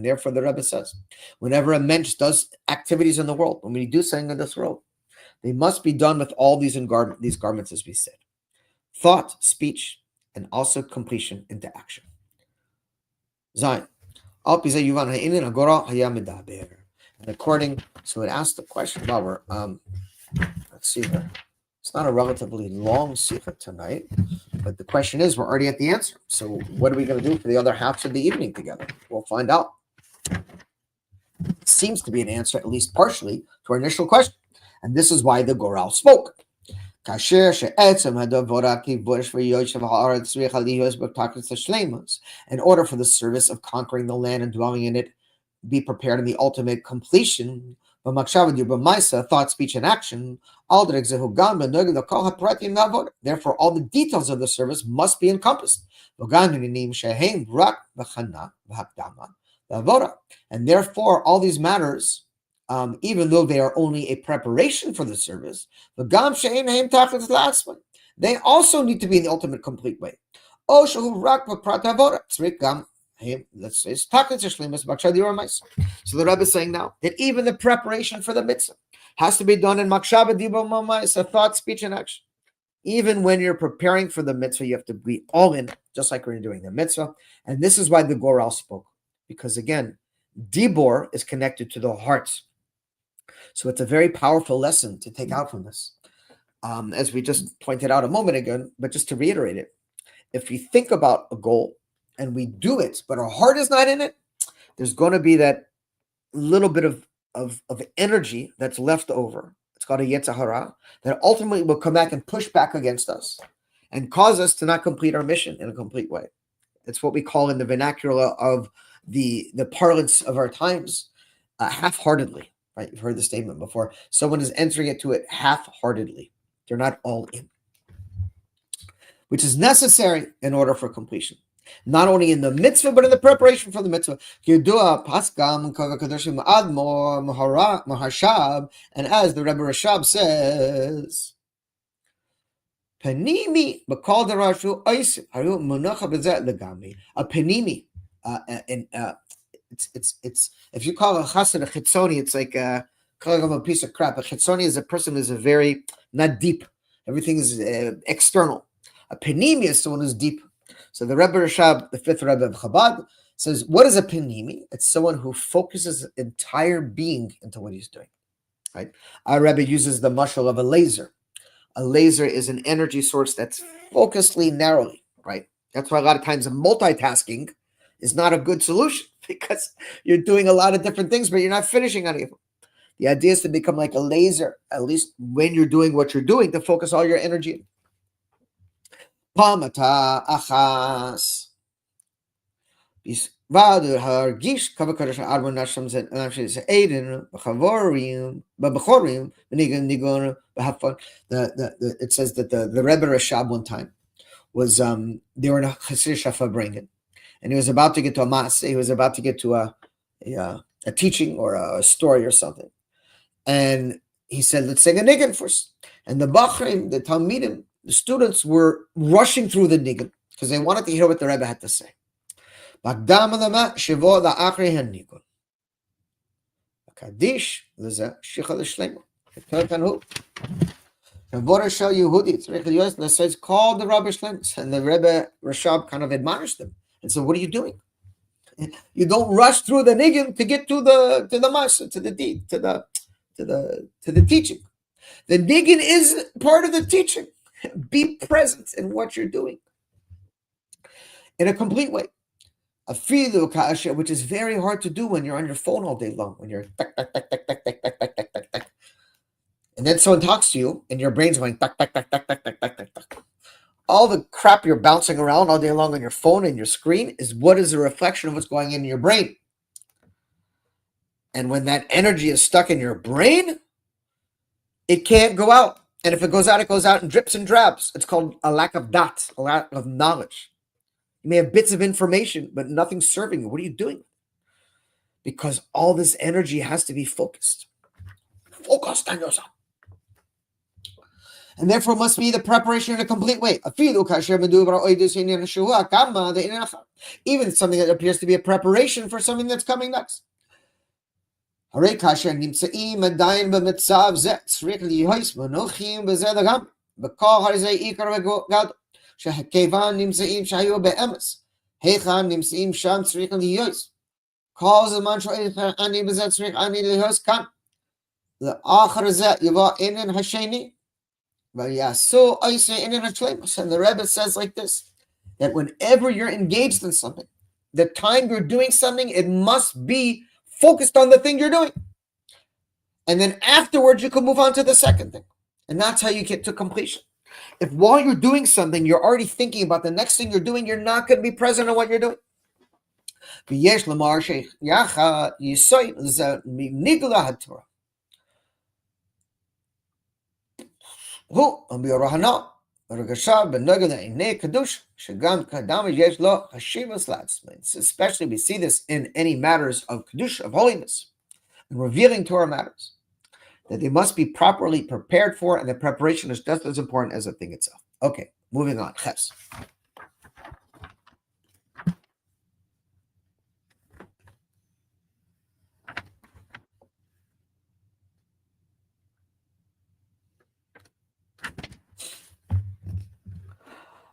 therefore the Rebbe says, whenever a mensch does activities in the world, when we do something in this world, they must be done with all these garments, as we said. Thought, speech, and also completion into action. Zayin. And according, so it asked the question, well, let's see here. It's not a relatively long sikha tonight, but the question is, we're already at the answer. So what are we going to do for the other halves of the evening together? We'll find out. It seems to be an answer, at least partially, to our initial question. And this is why the Goral spoke. In order for the service of conquering the land and dwelling in it be prepared in the ultimate completion, thought, speech, and action, therefore all the details of the service must be encompassed. And therefore all these matters, even though they are only a preparation for the service, they also need to be in the ultimate complete way. Let's say, so the Rebbe is saying now that even the preparation for the mitzvah has to be done in makshava dibur ma'aseh, thought, speech, and action. Even when you're preparing for the mitzvah, you have to be all in, just like when you're doing the mitzvah. And this is why the Goral spoke, because again, dibur is connected to the heart. So it's a very powerful lesson to take out from this. As we just pointed out a moment ago, but just to reiterate it, if we think about a goal and we do it, but our heart is not in it, there's going to be that little bit of energy that's left over. It's called a yetzer hara, that ultimately will come back and push back against us and cause us to not complete our mission in a complete way. It's what we call in the vernacular of the parlance of our times, half-heartedly. Right? You've heard the statement before. Someone is entering into it half-heartedly. They're not all in, which is necessary in order for completion. Not only in the mitzvah, but in the preparation for the mitzvah. And as the Rebbe Rashab says, Panimi, a panimi, It's if you call a chassid a chitzoni, it's like calling him a piece of crap. A chitzoni is a person who's a very not deep. Everything is external. A panimi is someone who's deep. So the Rebbe Rashab, the fifth Rebbe of Chabad, says, what is a panimi? It's someone who focuses his entire being into what he's doing. Right? Our Rebbe uses the mashal of a laser. A laser is an energy source that's focusedly narrowly, right? That's why a lot of times multitasking is not a good solution because you're doing a lot of different things, but you're not finishing any of them. The idea is to become like a laser, at least when you're doing what you're doing, to focus all your energy in. Pamata achas. Hargish Kavakadosh Arba Nashams and Aiden, Bachavorim, Babachorim, Nigon, Bahafon. It says that the Rebbe Rashab one time was they were in a Chassid Shafa bringing, and he was about to get to a mas, he was about to get to a teaching or a story or something. And he said, let's sing a nigun first. And the Bachrim, the Talmidim, the students were rushing through the nigun because they wanted to hear what the Rebbe had to say. Kaddish, it's called the Rabbi Shlemus, and the Rebbe Rashab kind of admonished them and said, "What are you doing? You don't rush through the nigun to get to the masa, to the deed, to the teaching. The nigun is part of the teaching. Be present in what you're doing in a complete way. Which is very hard to do when you're on your phone all day long, when you're tak, tak, tak, tak, tak, tak, tak, tak, tak, tak, tak. And then someone talks to you and your brain's going tak, tak, tak, tak, tak, tak, tak, tak, tak. All the crap you're bouncing around all day long on your phone and your screen is what is a reflection of what's going in your brain. And when that energy is stuck in your brain, it can't go out. And if it goes out in drips and drabs. It's called a lack of dat, a lack of knowledge. You may have bits of information, but nothing's serving you. What are you doing? Because all this energy has to be focused. Focused on yourself. And therefore must be the preparation in a complete way. Even something that appears to be a preparation for something that's coming next. שכיוון נמצאים שהיו באמס, היכן נמצאים שם צריך להיות. כל זמן שאני בזה צריך אני להיות כאן. לאחר זה יבוא עניין השני, ויעשו עשה עניין השלמות. And the Rebbe says like this, that whenever you're engaged in something, the time you're doing something, it must be focused on the thing you're doing. And then afterwards you can move on to the second thing. And that's how you get to completion. If while you're doing something, you're already thinking about the next thing you're doing, you're not going to be present on what you're doing. Especially we see this in any matters of Kedusha, of holiness, and revealing Torah matters, that they must be properly prepared for, and the preparation is just as important as the thing itself. Okay, moving on. Ches.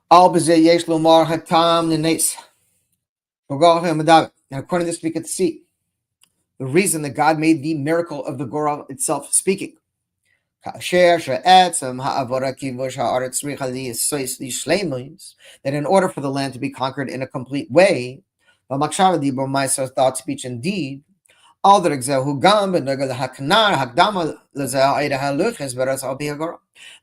Al b'zeh yesh lomar hatam nenes. And according to this, we could see the reason that God made the miracle of the Goral itself speaking. That in order for the land to be conquered in a complete way, thought, speech, and deed,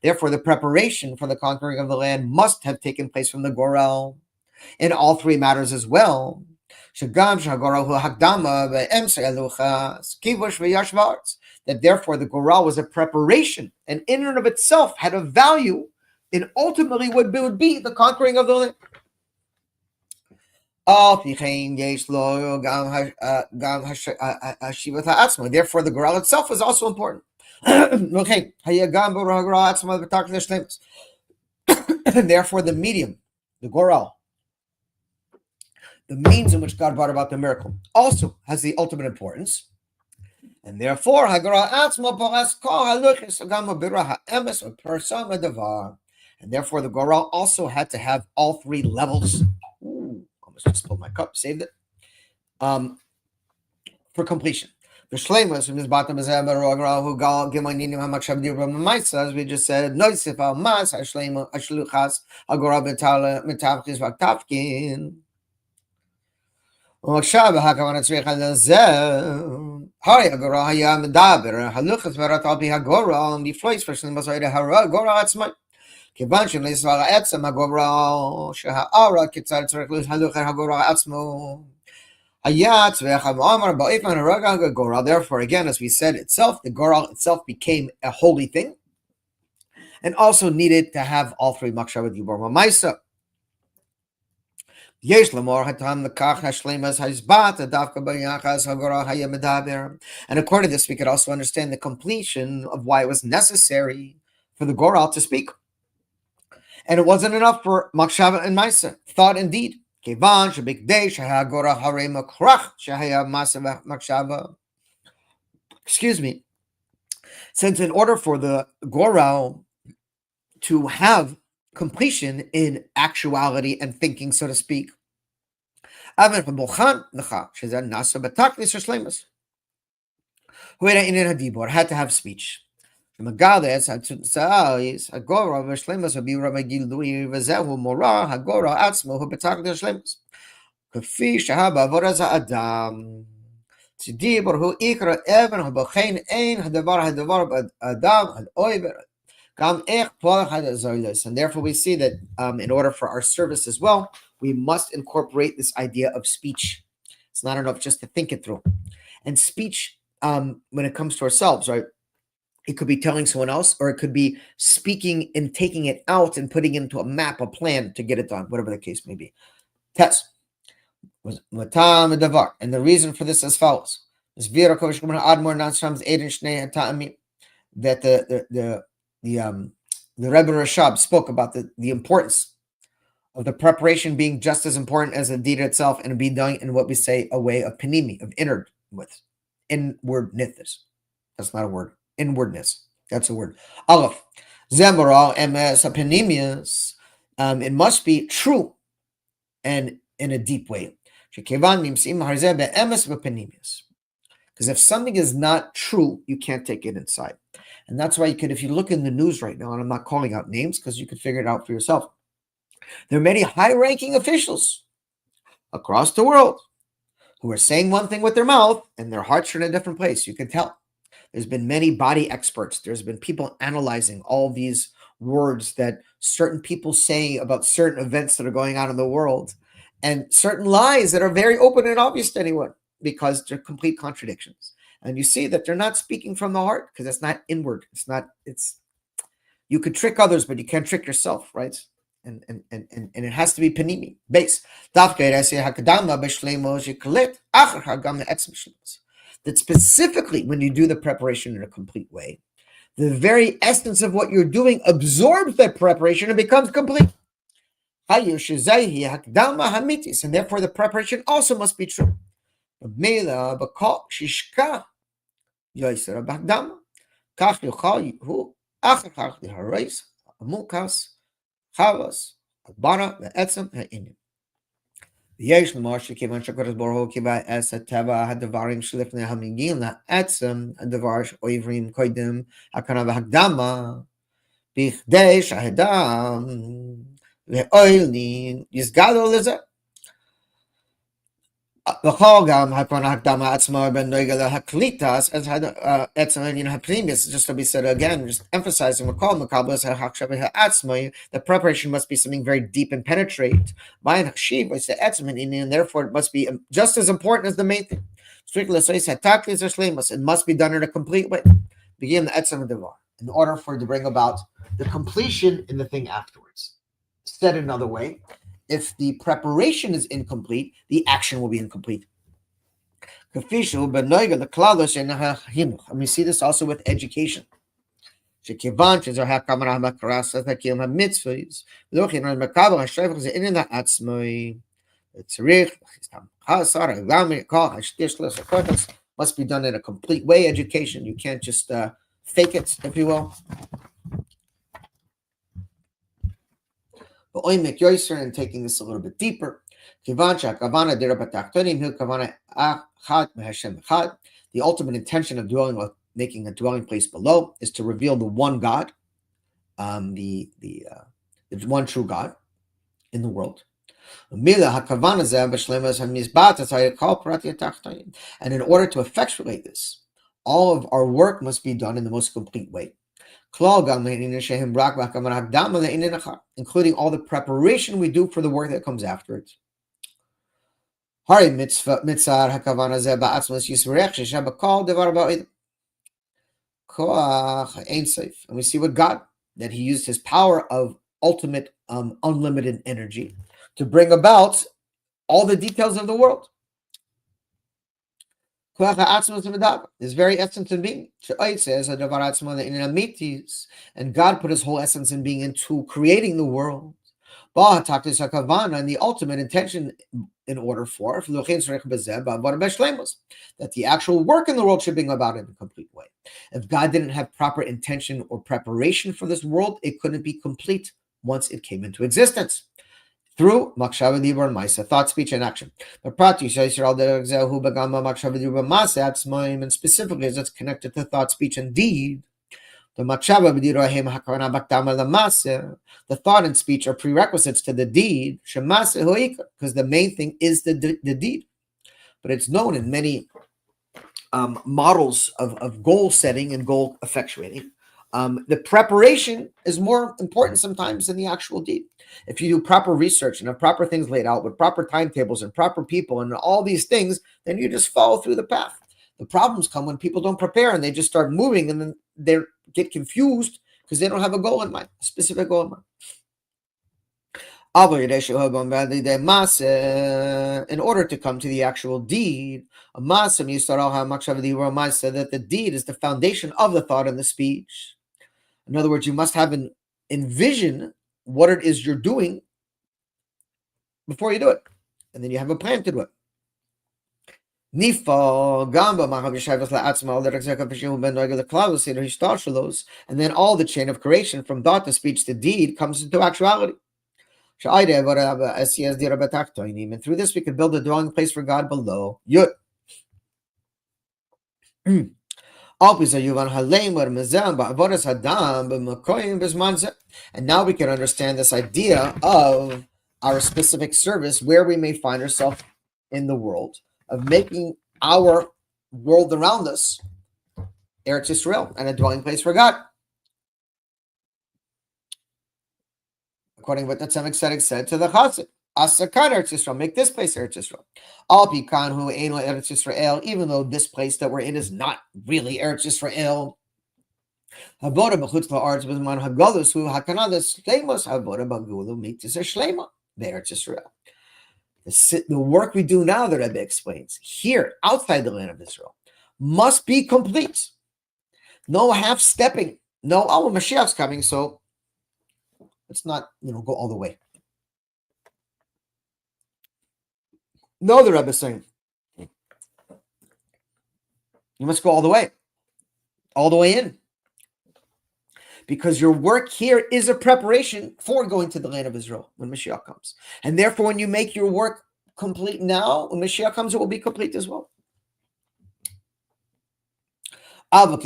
therefore the preparation for the conquering of the land must have taken place from the Goral in all three matters as well. That therefore the Goral was a preparation, and in and of itself had a value in ultimately what would be the conquering of the land. Therefore the Goral itself is also important. And therefore the medium, the Goral, the means in which God brought about the miracle, also has the ultimate importance. And therefore, and therefore the Goral also had to have all three levels. Ooh, almost just spilled my cup, saved it. For completion. The shleimus from his bottom is who gal gimanim hamakshab dirba as we just said, noisif al mas hashleimu ashluchas agora betala metavkis vaktavkin. ومكشاب هكذا نتسويق الزم هاي أجورا هي مدابر هلوخس مرات أبي هجورا بفلويس فرشن مسويد هرا جورا أتسمع كيفان شن ليس ولا أتسمع جورا شهارا كتار ترك لوس هلوخ هجورا أتسمع هيات ويخم عمر بقيت من هرا جورا. Therefore, again, as we said itself, the Goral itself became a holy thing, and also needed to have all three Makshav Yibor Mamaisa. And according to this, we could also understand the completion of why it was necessary for the Goral to speak. And it wasn't enough for Makshava and Maisa, thought and deed. Excuse me. Since in order for the Goral to have completion in actuality and thinking, so to speak, who had to have speech. And therefore we see that in order for our service as well, we must incorporate this idea of speech. It's not enough just to think it through. And speech, when it comes to ourselves, right? It could be telling someone else, or it could be speaking and taking it out and putting it into a map, a plan to get it done, whatever the case may be. Test. And the reason for this as follows. That the Rebbe Rashab spoke about the importance of the preparation being just as important as the deed itself, and being done in what we say a way of panimi, of inwardness. That's not a word. Inwardness. That's a word. Aleph. Zemoral ms panimius. It must be true and in a deep way. Because if something is not true, you can't take it inside. And that's why you could, if you look in the news right now, and I'm not calling out names because you could figure it out for yourself, there are many high-ranking officials across the world who are saying one thing with their mouth and their hearts are in a different place. You can tell. There's been many body experts. There's been people analyzing all these words that certain people say about certain events that are going on in the world, and certain lies that are very open and obvious to anyone because they're complete contradictions. And you see that they're not speaking from the heart because it's not inward. You could trick others, but you can't trick yourself, right? And it has to be panimi, base. That specifically when you do the preparation in a complete way, the very essence of what you're doing absorbs that preparation and becomes complete. And therefore the preparation also must be true. ויש לומר שכיוון שהקדוש ברוך הוא קיבע את הטבע הדברים שלפני המגיעים לעצם הדבר שעוברים קודם הכרה והקדמה, בכדי שהאדם והאוהלים יסגדו לזה. וכל גם הכרה הקדמה עצמה בנוגע להקליטס, as עצם העניין הפנימיס, just to be said again, just emphasizing וכל מקבלס ההקשבה העצמי, the preparation must be something very deep and penetrate. By Hashib, it's the עצם העניין, therefore it must be just as important as the main thing. Strictly says, it must be done in a complete way. Begin the עצם הדבר, in order for it to bring about the completion in the thing afterwards. Said another way, if the preparation is incomplete, the action will be incomplete. And we see this also with education. Must be done in a complete way. Education, you can't just fake it, if you will. But oimek yoiser, and taking this a little bit deeper. The ultimate intention of making a dwelling place below is to reveal the one God, the one true God in the world. And in order to effectuate this, all of our work must be done in the most complete way, including all the preparation we do for the work that comes after it. And we see with God that he used his power of ultimate unlimited energy to bring about all the details of the world. His very essence in being. And God put his whole essence in being into creating the world. And the ultimate intention in order for that the actual work in the world should bring about in a complete way. If God didn't have proper intention or preparation for this world, it couldn't be complete once it came into existence. Through Makshava Dibur and Maisa, thought, speech, and action. And specifically as it's connected to thought, speech, and deed. The thought and speech are prerequisites to the deed, because the main thing is the deed. But it's known in many models of goal setting and goal effectuating. The preparation is more important sometimes than the actual deed. If you do proper research and have proper things laid out with proper timetables and proper people and all these things, then you just follow through the path. The problems come when people don't prepare and they just start moving, and then they get confused because they don't have a goal in mind, a specific goal in mind. In order to come to the actual deed, that the deed is the foundation of the thought and the speech. In other words, you must have an envision what it is you're doing before you do it, and then you have a plan to do it. And then all the chain of creation from thought to speech to deed comes into actuality. And through this we can build a dwelling place for God below. Yud. And now we can understand this idea of our specific service, where we may find ourselves in the world, of making our world around us Eretz Yisrael and a dwelling place for God. According to what the Tzemach Tzedek said to the Chassid, Asakan Eretz Yisrael, make this place Eretz Yisrael. Al Pikan hu Ein Eretz Yisrael, even though this place that we're in is not really Eretz Yisrael. Havoda b'chutz la'aretz b'zman hagalus hu hakanadas shleimus havoda b'gulu mitzvah shleima Eretz Yisrael. The work we do now, the Rebbe explains, here outside the land of Israel, must be complete. No half stepping. No, oh, Mashiach's coming, so let's not, go all the way. No, the Rebbe is saying, you must go all the way in. Because your work here is a preparation for going to the land of Israel when Mashiach comes. And therefore, when you make your work complete now, when Mashiach comes, it will be complete as well. But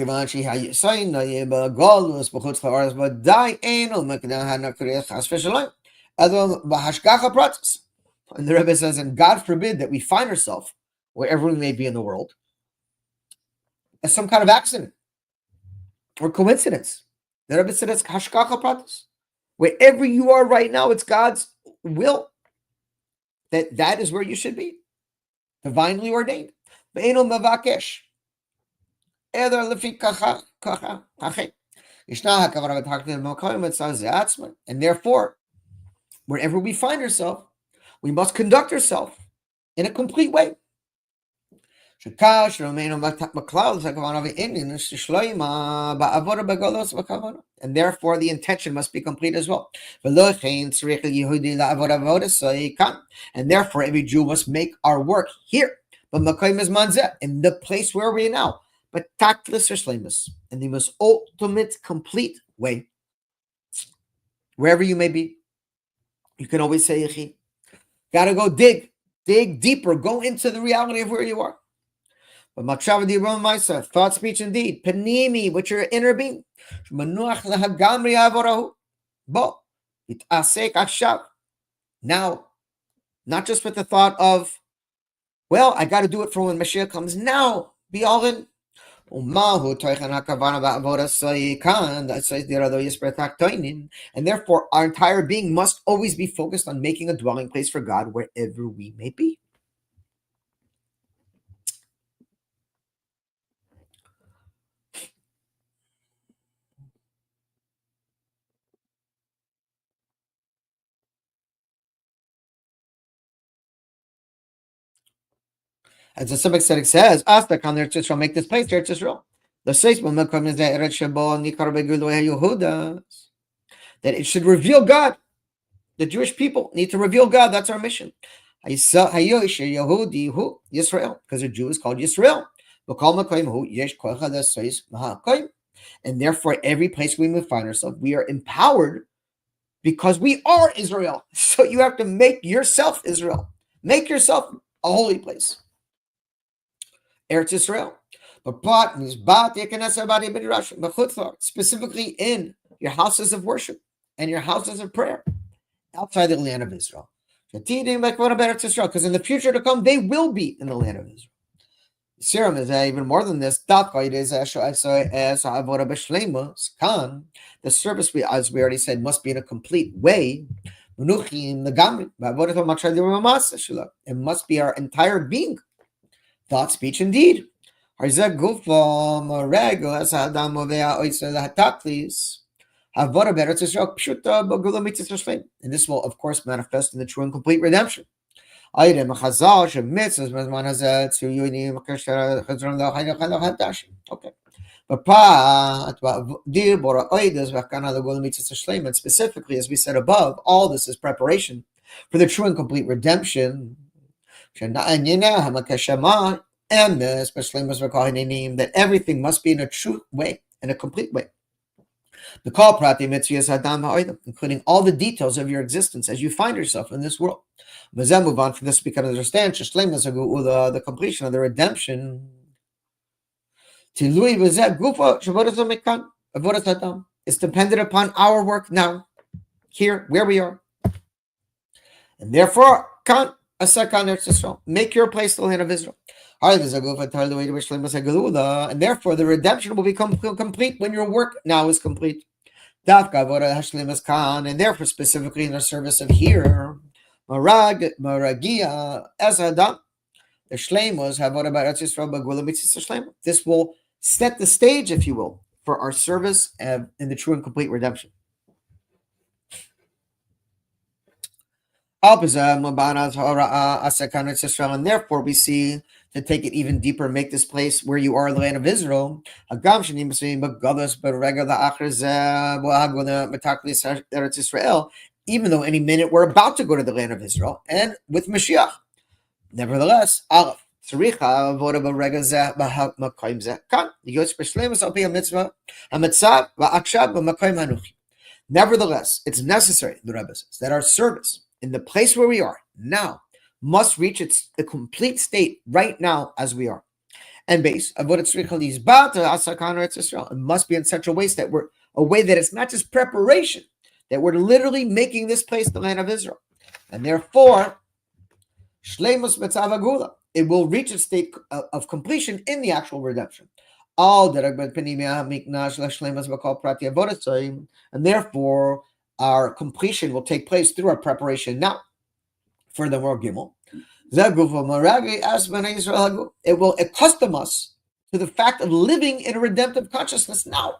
and the Rebbe says, and God forbid that we find ourselves, wherever we may be in the world, as some kind of accident or coincidence. The Rebbe said it's hashgacha pratis. Wherever you are right now, it's God's will that is where you should be, divinely ordained. And therefore, wherever we find ourselves, we must conduct ourselves in a complete way. Shekash Romeinu Maklaus Akavanov Indian Shloima Ba'avoda Bagolos Bakavana. And therefore the intention must be complete as well. Velochein Tzrich Yehudi La'avoda Voda Soikan. And therefore every Jew must make our work here. But Makoim is Manzeh, in the place where we are now. But tactless or shlemus, in the most ultimate, complete way. Wherever you may be, you can always say Yechi. Gotta go dig deeper, go into the reality of where you are. But Makshava Maisa, thought, speech, and deed, Panimi, which your inner being. Manuach Lahagamri Avorahu. Bo, it asek Akshav. Now, not just with the thought of, well, I got to do it for when Mashiach comes. Now, be all in. And therefore, our entire being must always be focused on making a dwelling place for God wherever we may be. As the Semitic says, Asta kan Eretz Yisrael, make this place Eretz Yisrael. The says that it should reveal God. The Jewish people need to reveal God. That's our mission. Yisrael, because a Jew is called Yisrael. And therefore, every place we find ourselves, we are empowered because we are Israel. So you have to make yourself Israel. Make yourself a holy place. Eretz Israel. Specifically in your houses of worship and your houses of prayer outside the land of Israel. Because in the future to come, they will be in the land of Israel. Serum is even more than this. The service, as we already said, must be in a complete way. It must be our entire being. Thought, speech, and deed. And this will, of course, manifest in the true and complete redemption. Okay. And specifically, as we said above, all this is preparation for the true and complete redemption. And especially that everything must be in a true way, in a complete way. The call prati mitzvahs adam ha'olam, including all the details of your existence as you find yourself in this world. Move on from this, we can understand the completion of the redemption. Is dependent upon our work now, here, where we are. And therefore, make your place the land of Israel. And therefore, the redemption will become complete when your work now is complete. And therefore, specifically in the service of here, this will set the stage, if you will, for our service in the true and complete redemption. And therefore, we see, to take it even deeper, make this place where you are, the land of Israel. Even though any minute we're about to go to the land of Israel, and with Mashiach. Nevertheless, nevertheless, it's necessary, the Rebbe says, that our service in the place where we are now must reach the complete state right now as we are. And base of what it must be in such a way that it's not just preparation, that we're literally making this place the land of Israel. And therefore, it will reach a state of completion in the actual redemption. And therefore, our completion will take place through our preparation now. Furthermore, Gimel, it will accustom us to the fact of living in a redemptive consciousness now.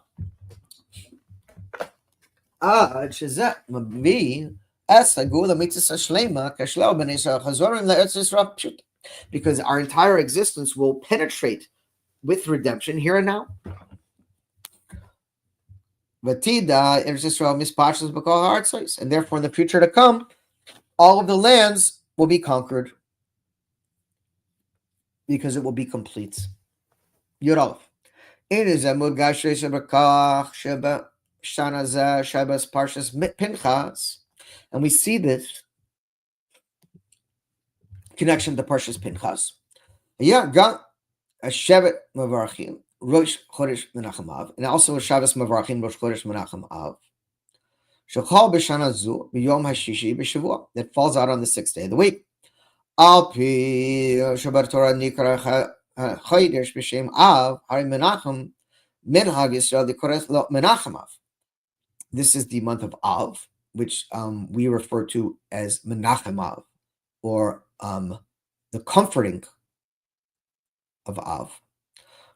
because our entire existence will penetrate with redemption here and now. Vatida, and therefore in the future to come, all of the lands will be conquered because it will be complete. Yud it is a mudgashe shabakach sheba shanaza shabas parshas Pinchas, and we see this connection to Parshas Pinchas. Yeah, got a Shevet Mavarachim, Rosh Chodesh Menachem Av, and also a Shabbos Mavarachim, Rosh Chodesh Menachem Av. Shechal b'shana zu b'yom hashishi b'shavua, that falls out on the 6th day of the week. Al pi Shabbat Torah nikra chodesh b'shem Av, Hari Menachem, Minhag Yisrael dikoreth lo Menachem Av. This is the month of Av, which we refer to as Menachem Av, or the comforting of Av.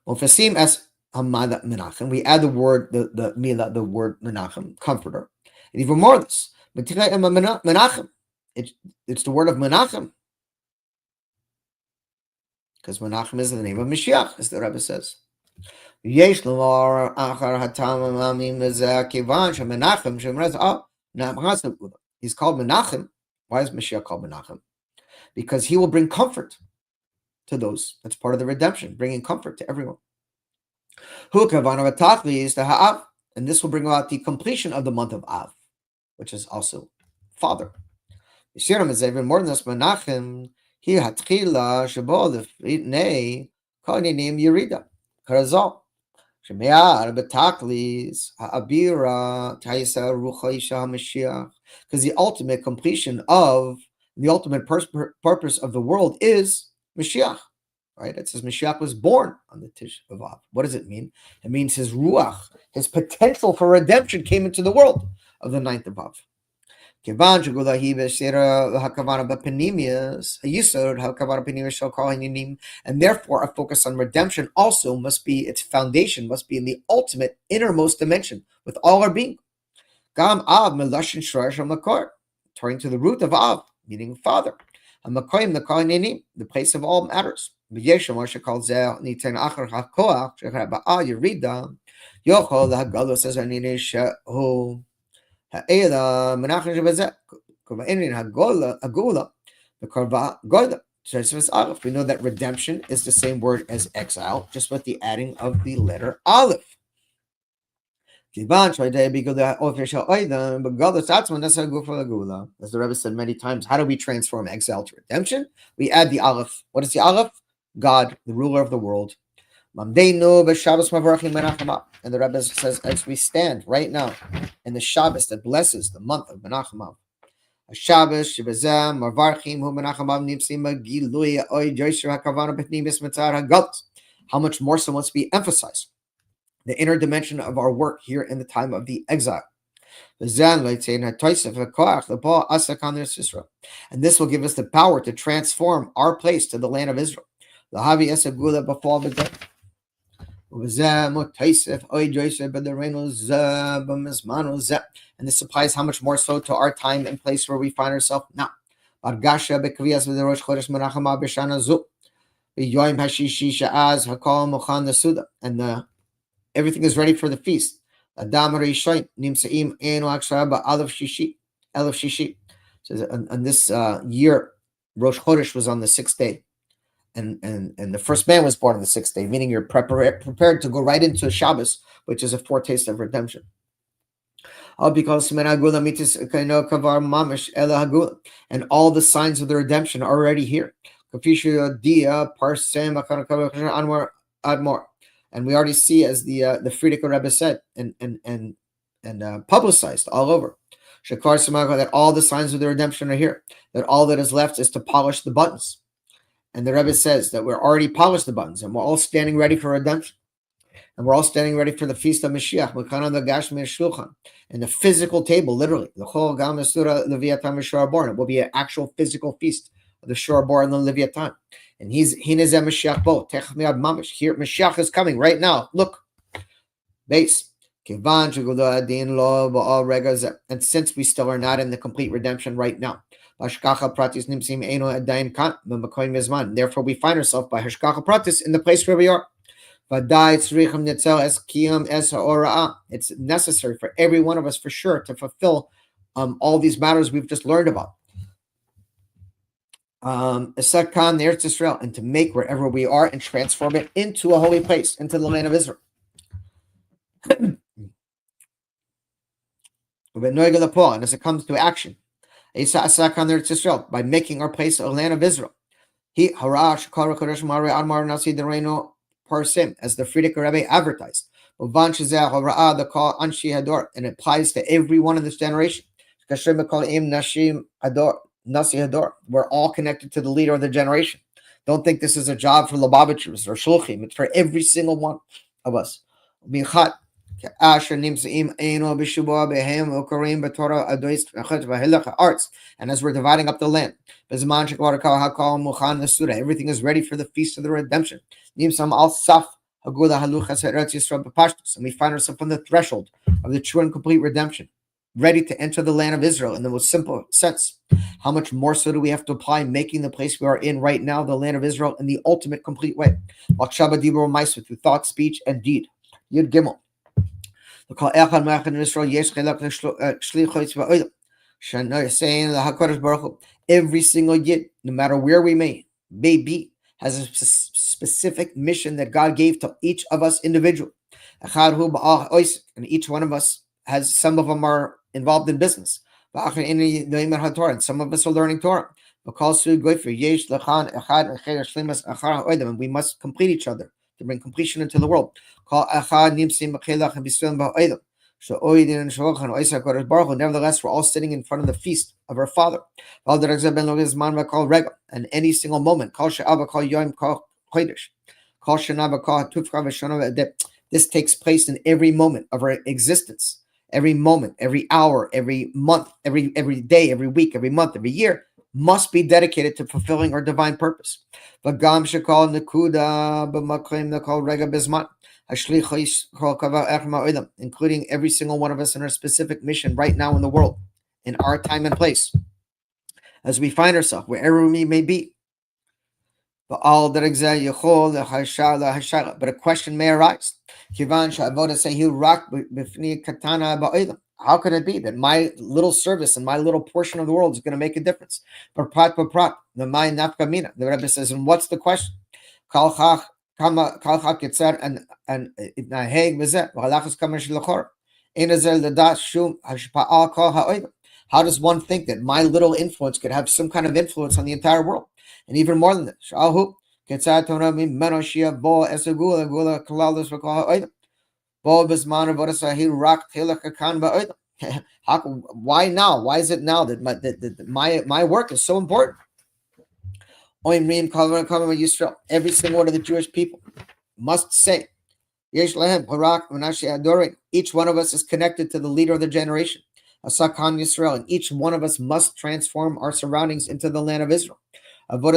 Mofasim as Hamada Menachem. We add the word, the Mila, the word Menachem, comforter. And even more than this, Menachem. It's the word of Menachem. Because Menachem is the name of Mashiach, as the Rebbe says. He's called Menachem. Why is Mashiach called Menachem? Because he will bring comfort to those. That's part of the redemption, bringing comfort to everyone. And this will bring about the completion of the month of Av, which is also Father. Yishiram is even more than this. Menachem, he hatchila shabo lefnei kaninim yerida karazal shemear betaklis haabira taisa rucha isha Mashiach. Because the ultimate completion of the ultimate purpose of the world is Mashiach, right? It says Mashiach was born on the Tish of Av. What does it mean? It means his ruach, his potential for redemption came into the world of the 9th of Av. And therefore a focus on redemption also must be, its foundation must be in the ultimate innermost dimension with all our being. Gam Av melashin shrash makor, turning to the root of Av, meaning Father. The place of all matters. We know that redemption is the same word as exile, just with the adding of the letter Aleph. As the Rebbe said many times, how do we transform exile to redemption? We add the Aleph. What is the Aleph? God, the ruler of the world. And the Rebbe says, as we stand right now in the Shabbos that blesses the month of Menachem Av, how much more so must be emphasized the inner dimension of our work here in the time of the exile. And this will give us the power to transform our place to the land of Israel. And this applies how much more so to our time and place where we find ourselves now. And everything is ready for the feast. So on this year, Rosh Chodesh was on the 6th day. And the first man was born on the 6th day, meaning you're prepared to go right into Shabbos, which is a foretaste of redemption. Because and all the signs of the redemption are already here. And we already see, as the Frierdiker Rebbe said and publicized all over, that all the signs of the redemption are here. That all that is left is to polish the buttons. And the Rebbe says that we're already polished the buttons, and we're all standing ready for redemption. And we're all standing ready for the feast of Mashiach. And the physical table, literally. It will be an actual physical feast of the Shor Bor and the Leviathan. And here Mashiach is coming right now. Look. Base. And since we still are not in the complete redemption right now, Therefore, we find ourselves by hashgacha pratis in the place where we are. It's necessary for every one of us, for sure, to fulfill all these matters we've just learned about. Esakan Eretz Israel, and to make wherever we are and transform it into a holy place, into the land of Israel. And as it comes to action, Esakan Eretz Israel, by making our place a land of Israel. He harash kara kodesh mare admar nasi dereno parsim, as the Frierdiker Rebbe advertised. The call anshi hador, and it applies to everyone in this generation. Nasi hador. We're all connected to the leader of the generation. Don't think this is a job for Lubavitchers or Shulchim. It's for every single one of us. Arts, and as we're dividing up the land, everything is ready for the feast of the redemption. And we find ourselves on the threshold of the true and complete redemption, ready to enter the land of Israel in the most simple sense. How much more so do we have to apply making the place we are in right now the land of Israel in the ultimate complete way? Through thought, speech, and deed. Yud Gimel. Every single yid, no matter where we may be, has a specific mission that God gave to each of us individually. And each one of us has, some of them are involved in business, and some of us are learning Torah. And we must complete each other to bring completion into the world. Nevertheless, we're all sitting in front of the feast of our Father. And any single moment, this takes place in every moment of our existence. Every moment, every hour, every month, every day, every week, every month, every year must be dedicated to fulfilling our divine purpose. Including every single one of us in our specific mission right now in the world, in our time and place, as we find ourselves, wherever we may be. But a question may arise. How could it be that my little service and my little portion of the world is going to make a difference? The Rebbe says, and what's the question? How does one think that my little influence could have some kind of influence on the entire world? And even more than this, why now? Why is it now that my work is so important? Every single one of the Jewish people must say, each one of us is connected to the leader of the generation, Asakan Yisrael, and each one of us must transform our surroundings into the land of Israel. And it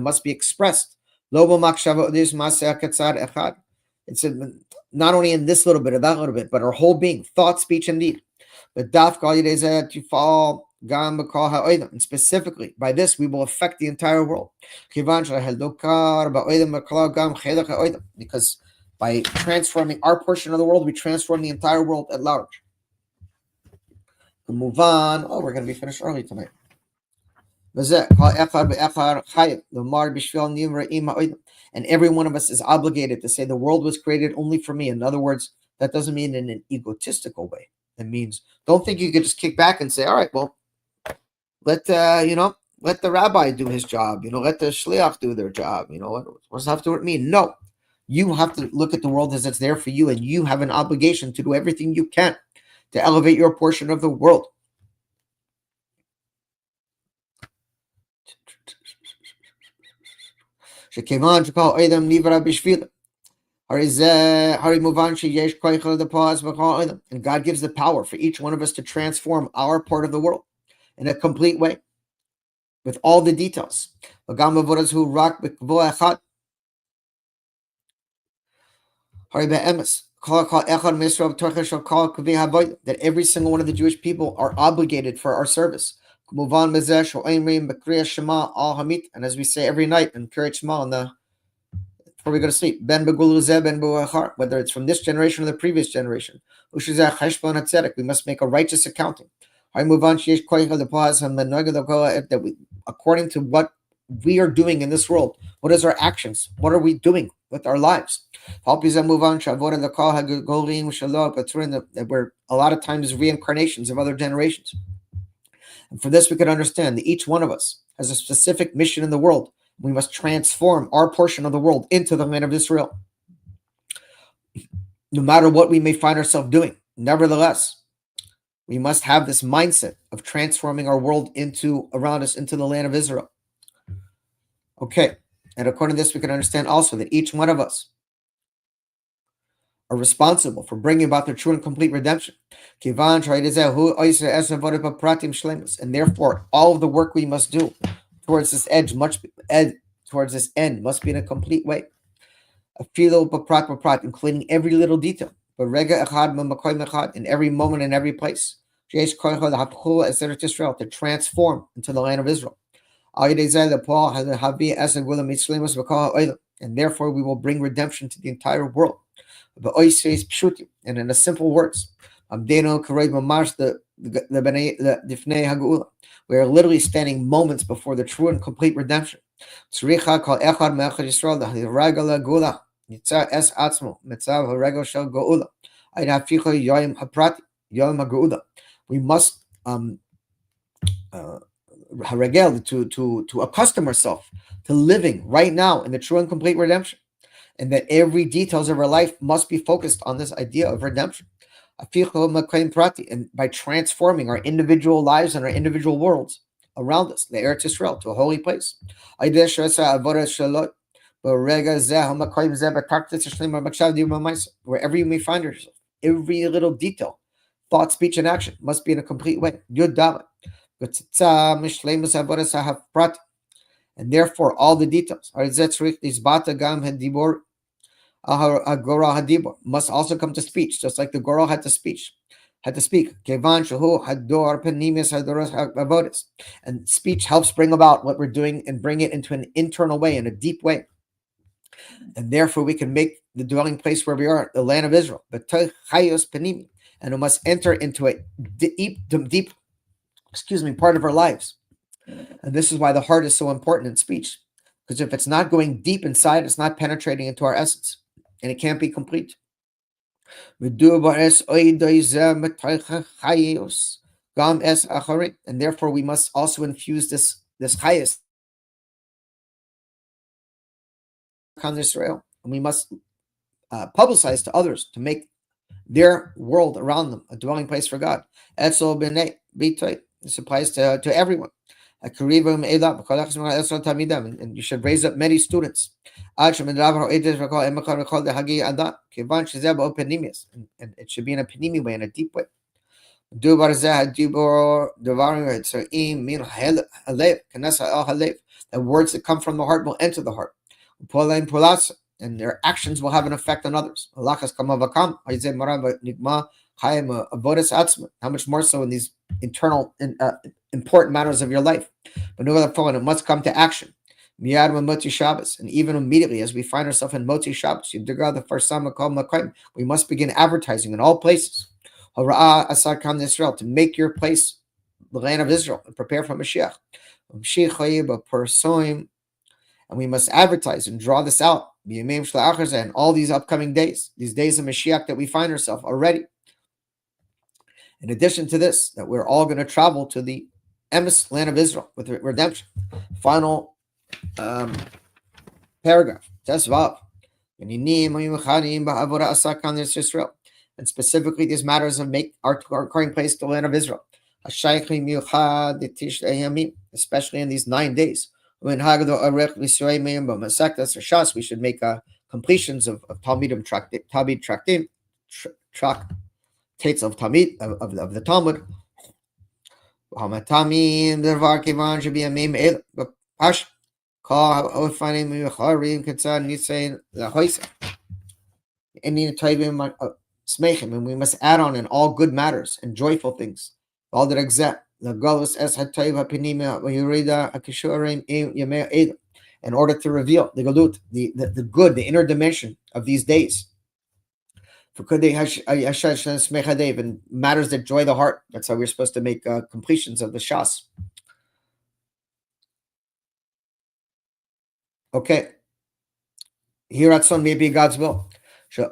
must be expressed. It's not only in this little bit or that little bit, but our whole being, thought, speech, and deed. And specifically, by this, we will affect the entire world. Because by transforming our portion of the world, we transform the entire world at large. We'll move on. Oh, we're going to be finished early tonight. And every one of us is obligated to say the world was created only for me. In other words, that doesn't mean in an egotistical way. It means don't think you could just kick back and say, all right, well, let the rabbi do his job, let the shliach do their job. What does that have to do with me? No, you have to look at the world as it's there for you, and you have an obligation to do everything you can to elevate your portion of the world. And God gives the power for each one of us to transform our part of the world in a complete way, with all the details. That every single one of the Jewish people are obligated for our service. And as we say every night in Kiryat Shema before we go to sleep, whether it's from this generation or the previous generation, we must make a righteous accounting. That we, according to what we are doing in this world, what is our actions? What are we doing with our lives? That we're a lot of times reincarnations of other generations. And for this, we can understand that each one of us has a specific mission in the world. We must transform our portion of the world into the land of Israel, no matter what we may find ourselves doing. Nevertheless, we must have this mindset of transforming our world around us into the land of Israel. Okay, and according to this, we can understand also that each one of us are responsible for bringing about the true and complete redemption. And therefore, all of the work we must do towards this end must be in a complete way. Including every little detail, in every moment and every place. To transform into the land of Israel. And therefore we will bring redemption to the entire world. And in the simple words, we are literally standing moments before the true and complete redemption. We must to accustom ourselves to living right now in the true and complete redemption, and that every details of our life must be focused on this idea of redemption. And by transforming our individual lives and our individual worlds around us, the Eretz Yisrael, to a holy place. Wherever you may find yourself, every little detail, thought, speech, and action must be in a complete way. And therefore, all the details must also come to speech, just like the Goral had to speak. And speech helps bring about what we're doing and bring it into an internal way, in a deep way. And therefore, we can make the dwelling place where we are, the land of Israel. And it must enter into a deep part of our lives. And this is why the heart is so important in speech. Because if it's not going deep inside, it's not penetrating into our essence. And it can't be complete. And therefore, we must also infuse this chayus on Israel. And we must publicize to others to make their world around them a dwelling place for God. This applies to everyone. And you should raise up many students. And it should be in a panimi way, in a deep way. The words that come from the heart will enter the heart. And their actions will have an effect on others. How much more so in these internal important matters of your life. But it must come to action. And even immediately as we find ourselves in Moti Shabbos, we must begin advertising in all places to make your place the land of Israel and prepare for Moshiach. And we must advertise and draw this out and all these upcoming days, these days of Mashiach that we find ourselves already. In addition to this, that we're all going to travel to the emes land of Israel with redemption. Final paragraph. And specifically, these matters of make our current place the land of Israel, especially in these 9 days. We should make completions of Talmudim tractates of Talmud of the Talmud. And we must add on in all good matters and joyful things, all that in order to reveal the galut, the good, the inner dimension of these days. For and matters that joy the heart. That's how we're supposed to make completions of the shas. Okay. Here at son may be God's will. That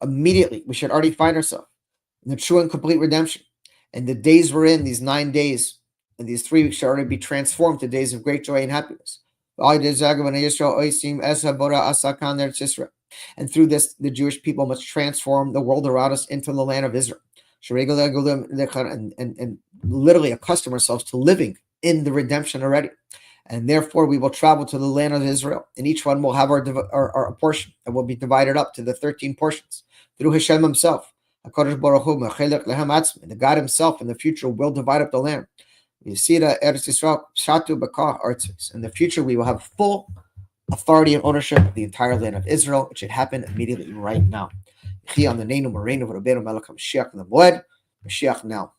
immediately we should already find ourselves in the true and complete redemption. And the days we're in, these 9 days, and these 3 weeks should already be transformed to days of great joy and happiness. And through this, the Jewish people must transform the world around us into the land of Israel. And literally accustom ourselves to living in the redemption already. And therefore, we will travel to the land of Israel, and each one will have our portion, and will be divided up to the 13 portions through Hashem himself. HaKadosh Baruch Hu, the God himself in the future will divide up the land. You see that Eretz Yisrael, Shatu Bakah Artzis. In the future, we will have full authority and ownership of the entire land of Israel. It should happen immediately right now. Moshiach Now.